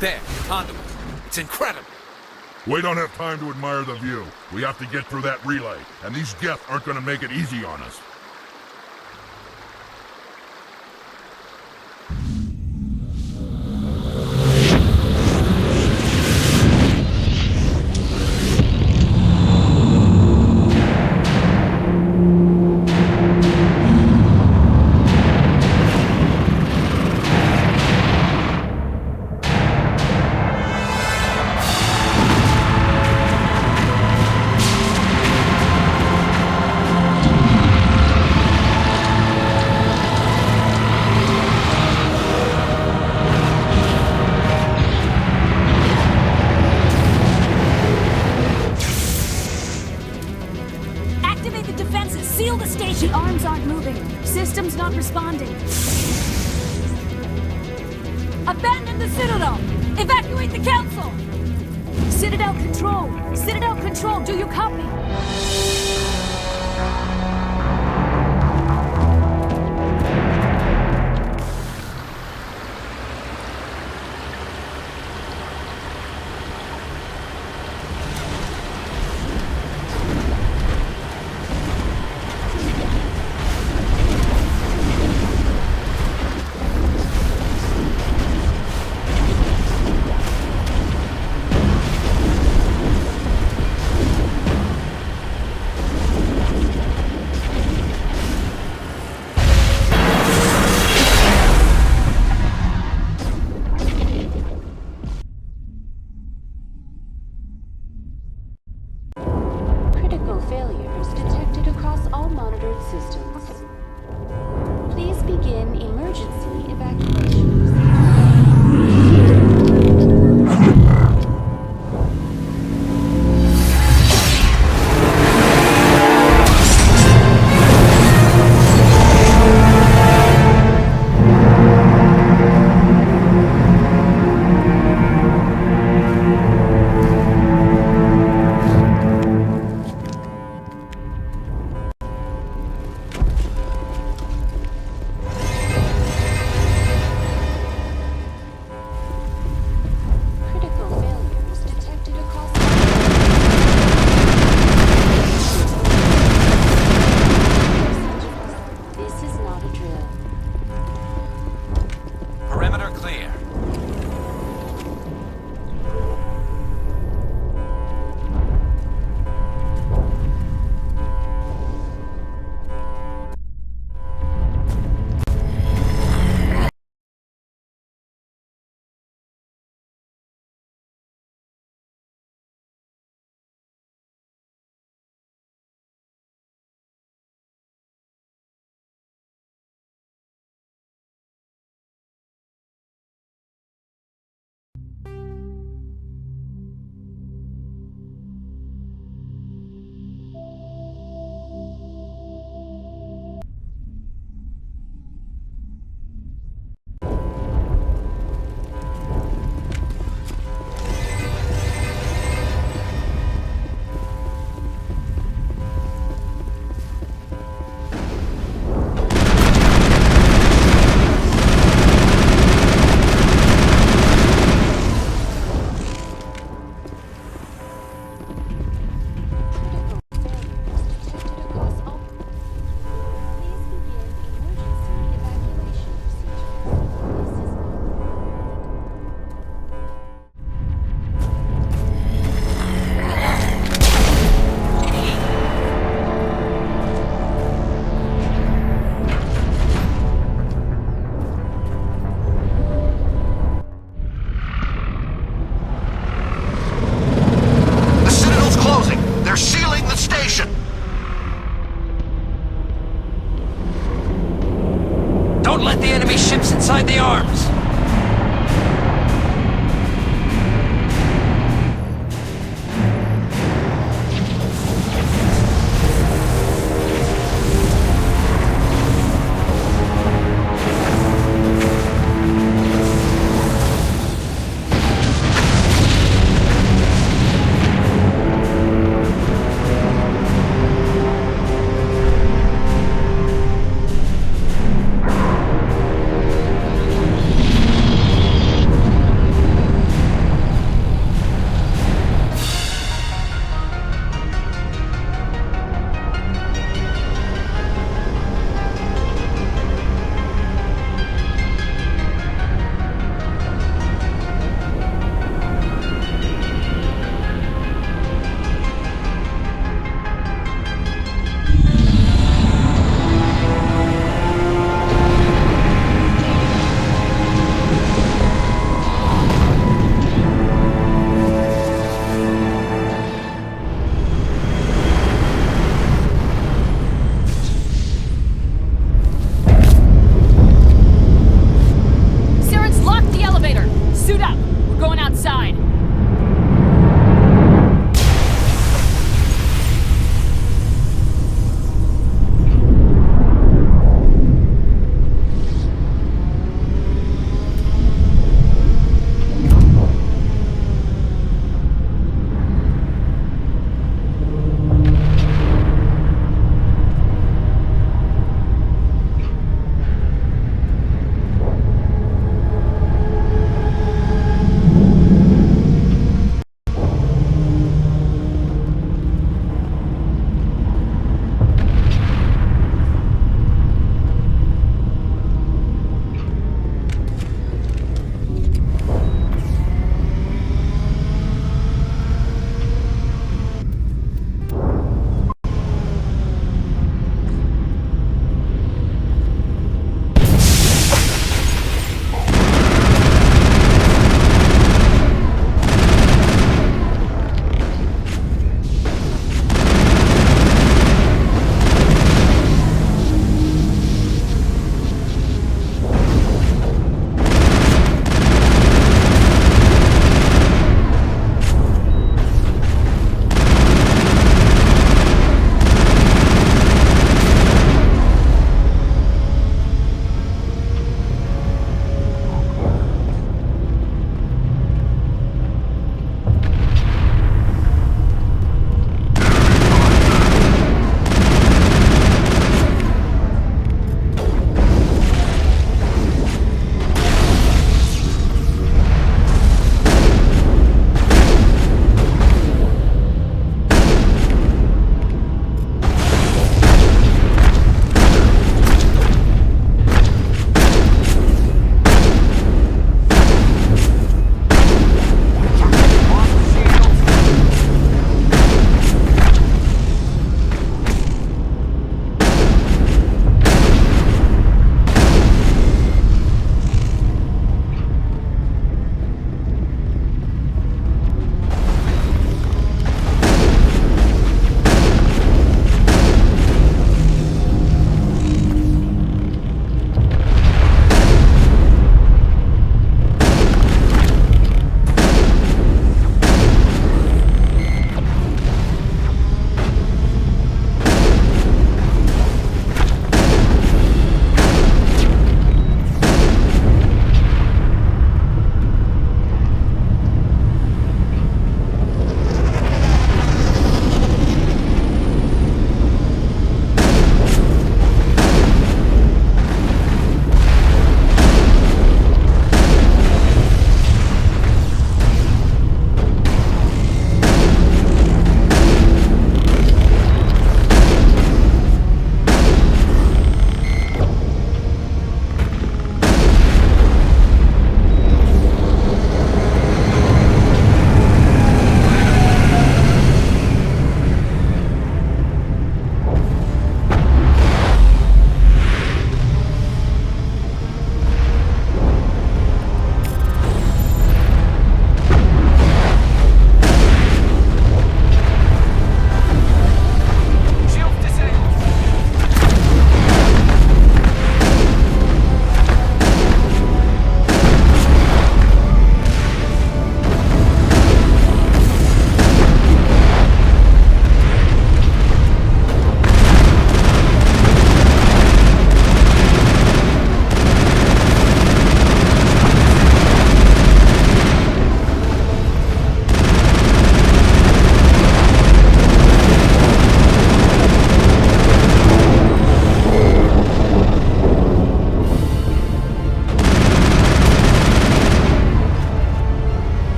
S7: There, conduit. It's incredible.
S5: We don't have time to admire the view. We have to get through that relay, and these Geth aren't gonna make it easy on us.
S16: Activate the defenses! Seal the station!
S13: The arms aren't moving. Systems not responding.
S16: Abandon the Citadel! Evacuate the Council!
S13: Citadel Control! Citadel Control, do you copy?
S1: Critical failures detected across all monitored systems. Please begin emergency evacuation.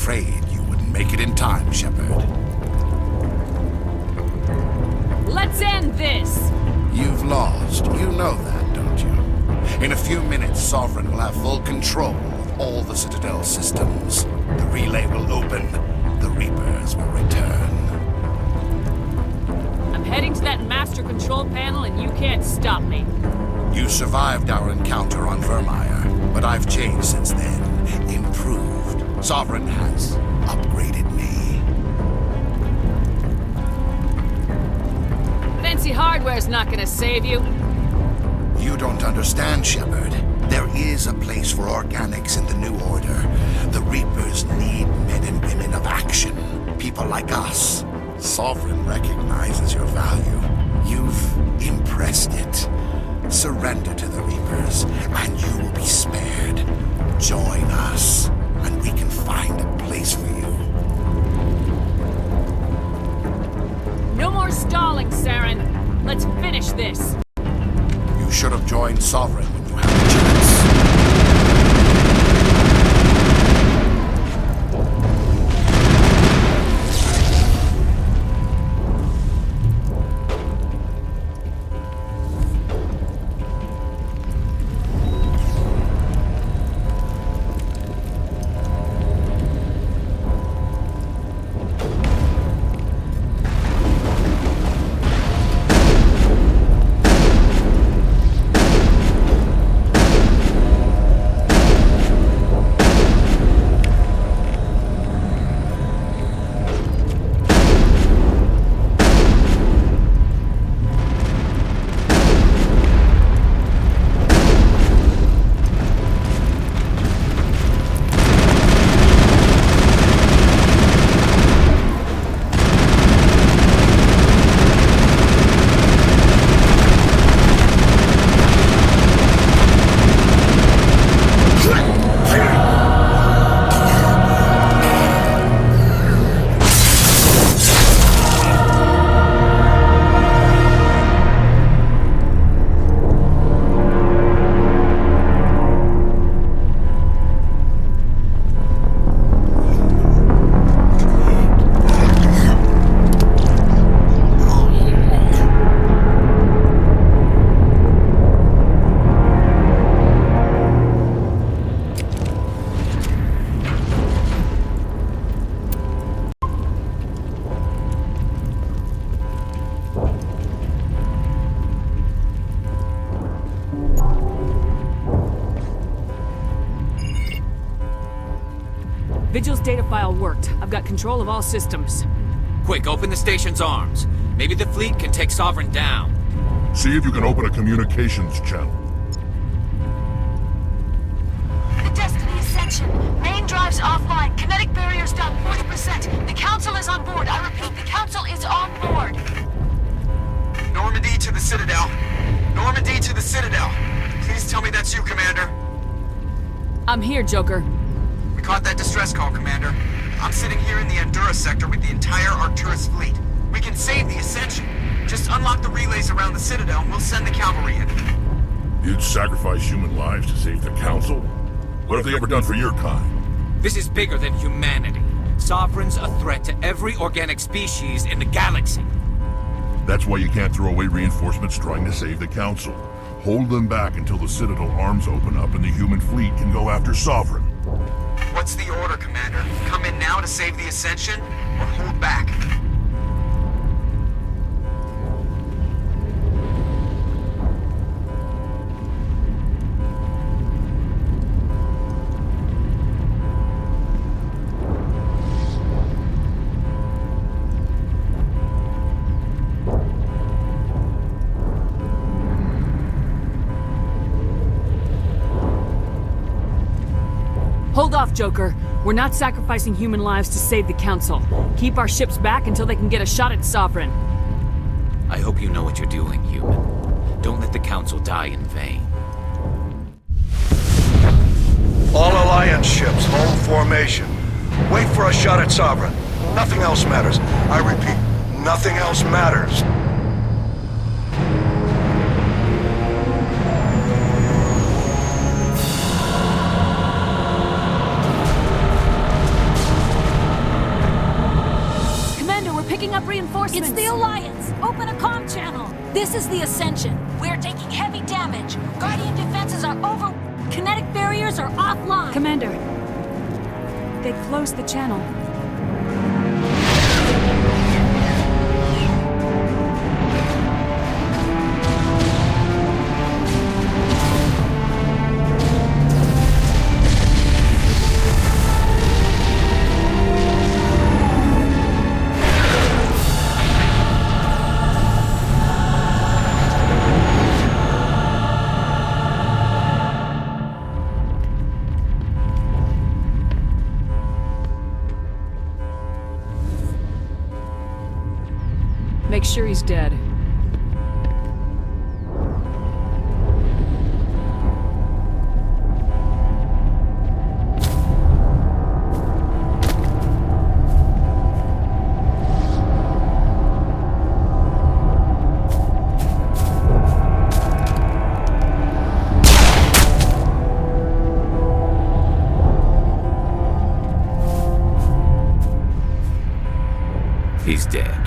S11: afraid you wouldn't make it in time, Shepard.
S16: Let's end this!
S11: You've lost. You know that, don't you? In a few minutes, Sovereign will have full control of all the Citadel systems. The relay will open. The Reapers will return.
S16: I'm heading to that master control panel and you can't stop me.
S11: You survived our encounter on Vermeer, but I've changed since then. Improved. Sovereign has upgraded me.
S16: Fancy hardware's not gonna save you.
S11: You don't understand, Shepard. There is a place for organics in the New Order. The Reapers need men and women of action. People like us. Sovereign recognizes your value. You've impressed it. Surrender to the Reapers, and you will be spared. Join us, and we can find a place for you.
S16: No more stalling, Saren. Let's finish this.
S11: You should have joined Sovereign when you had the chance.
S4: Vigil's data file worked. I've got control of all systems.
S7: Quick, open the station's arms. Maybe the fleet can take Sovereign down.
S5: See if you can open a communications channel.
S17: The Destiny Ascension. Main drives offline. Kinetic barriers down 40%. The Council is on board. I repeat, the Council is on board.
S2: Normandy to the Citadel. Normandy to the Citadel. Please tell me that's you, Commander.
S4: I'm here, Joker.
S2: We caught that distress call, Commander. I'm sitting here in the Andurra sector with the entire Arcturus fleet. We can save the Ascension. Just unlock the relays around the Citadel and we'll send the cavalry in.
S5: You'd sacrifice human lives to save the Council? What have they ever done for your kind?
S7: This is bigger than humanity. Sovereign's a threat to every organic species in the galaxy.
S5: That's why you can't throw away reinforcements trying to save the Council. Hold them back until the Citadel arms open up and the human fleet can go after Sovereign.
S2: What's the order, Commander? Come in now to save the Ascension, or hold back?
S4: Hold off, Joker. We're not sacrificing human lives to save the Council. Keep our ships back until they can get a shot at Sovereign.
S7: I hope you know what you're doing, human. Don't let the Council die in vain.
S8: All Alliance ships, hold formation. Wait for a shot at Sovereign. Nothing else matters. I repeat, nothing else matters.
S16: It's the Alliance! Open a comm channel! This is the Ascension. We're taking heavy damage. Guardian defenses are over... Kinetic barriers are offline.
S4: Commander, they closed the channel. Make sure he's dead.
S7: He's dead.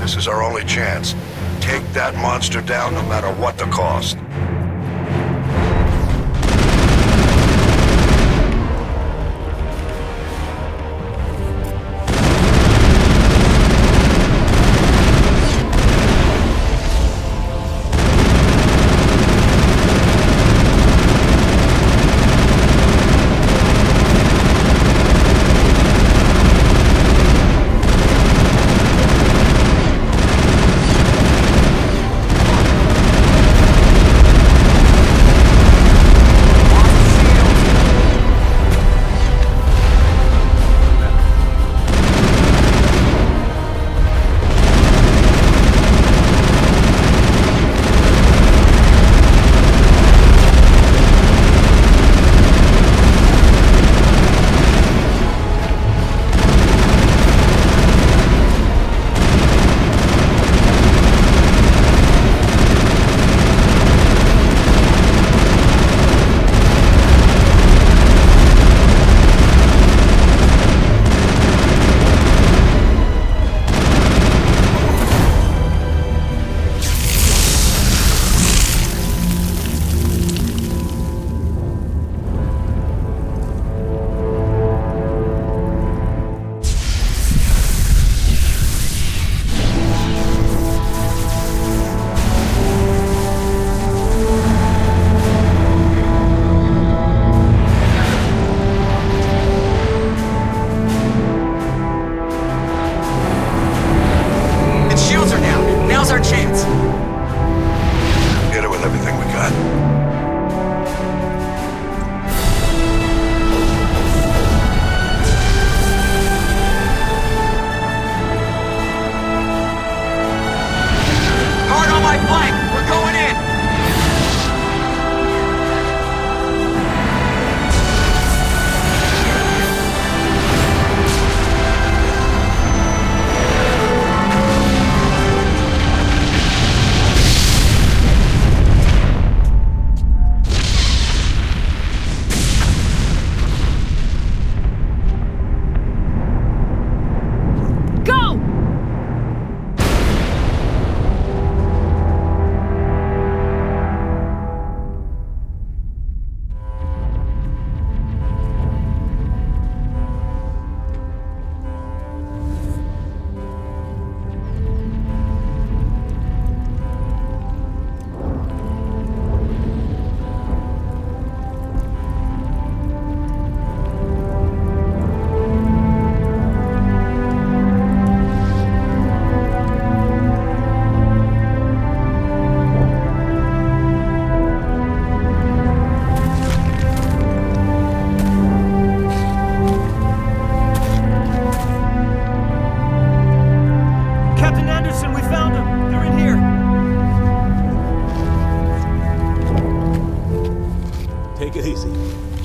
S8: This is our only chance. Take that monster down no matter what the cost.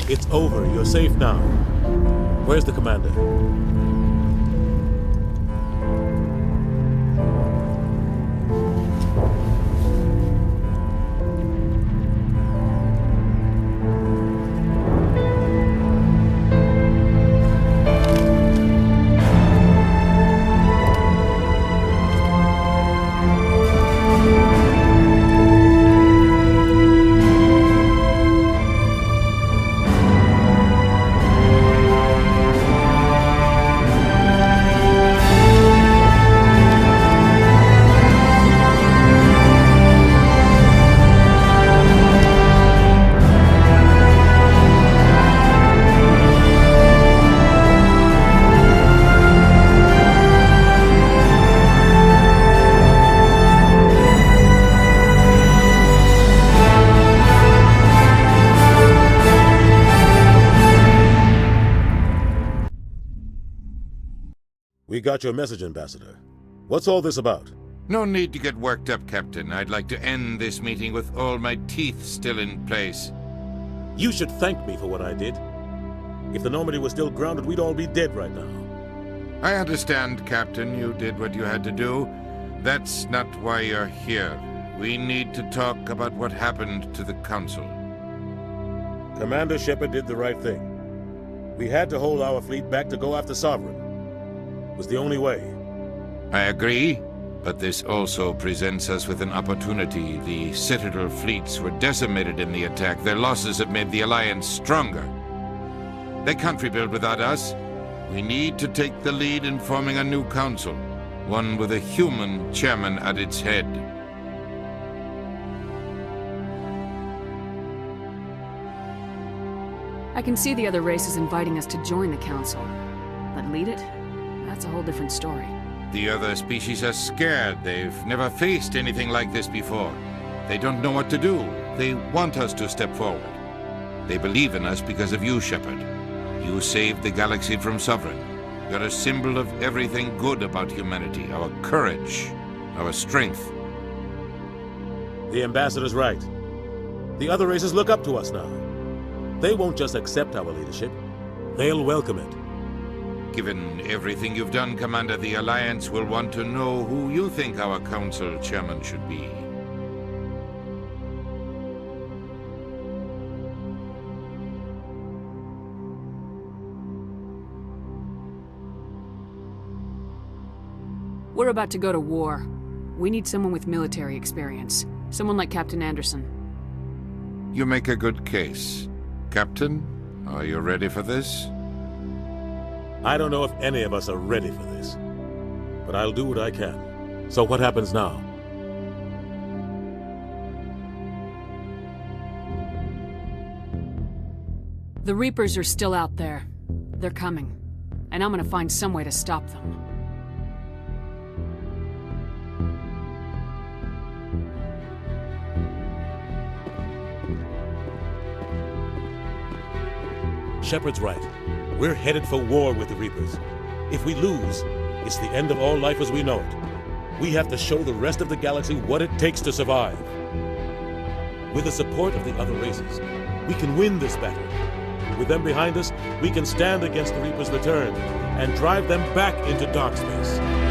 S23: It's over. You're safe now. Where's the commander? We got your message, Ambassador. What's all this about?
S19: No need to get worked up, Captain. I'd like to end this meeting with all my teeth still in place.
S23: You should thank me for what I did. If the Normandy was still grounded, we'd all be dead right now.
S19: I understand, Captain. You did what you had to do. That's not why you're here. We need to talk about what happened to the Council.
S23: Commander Shepard did the right thing. We had to hold our fleet back to go after Sovereign. It was the only way.
S19: I agree, but this also presents us with an opportunity. The Citadel fleets were decimated in the attack. Their losses have made the Alliance stronger. They can't rebuild without us. We need to take the lead in forming a new council, one with a human chairman at its head.
S4: I can see the other races inviting us to join the council, but lead it? That's a whole different story.
S19: The other species are scared. They've never faced anything like this before. They don't know what to do. They want us to step forward. They believe in us because of you, Shepard. You saved the galaxy from Sovereign. You're a symbol of everything good about humanity, our courage, our strength.
S23: The Ambassador's right. The other races look up to us now. They won't just accept our leadership. They'll welcome it.
S19: Given everything you've done, Commander, the Alliance will want to know who you think our Council Chairman should be.
S4: We're about to go to war. We need someone with military experience. Someone like Captain Anderson.
S19: You make a good case. Captain, are you ready for this?
S23: I don't know if any of us are ready for this, but I'll do what I can. So what happens now?
S4: The Reapers are still out there. They're coming, and I'm gonna find some way to stop them.
S23: Shepard's right. We're headed for war with the Reapers. If we lose, it's the end of all life as we know it. We have to show the rest of the galaxy what it takes to survive. With the support of the other races, we can win this battle. With them behind us, we can stand against the Reapers' return and drive them back into dark space.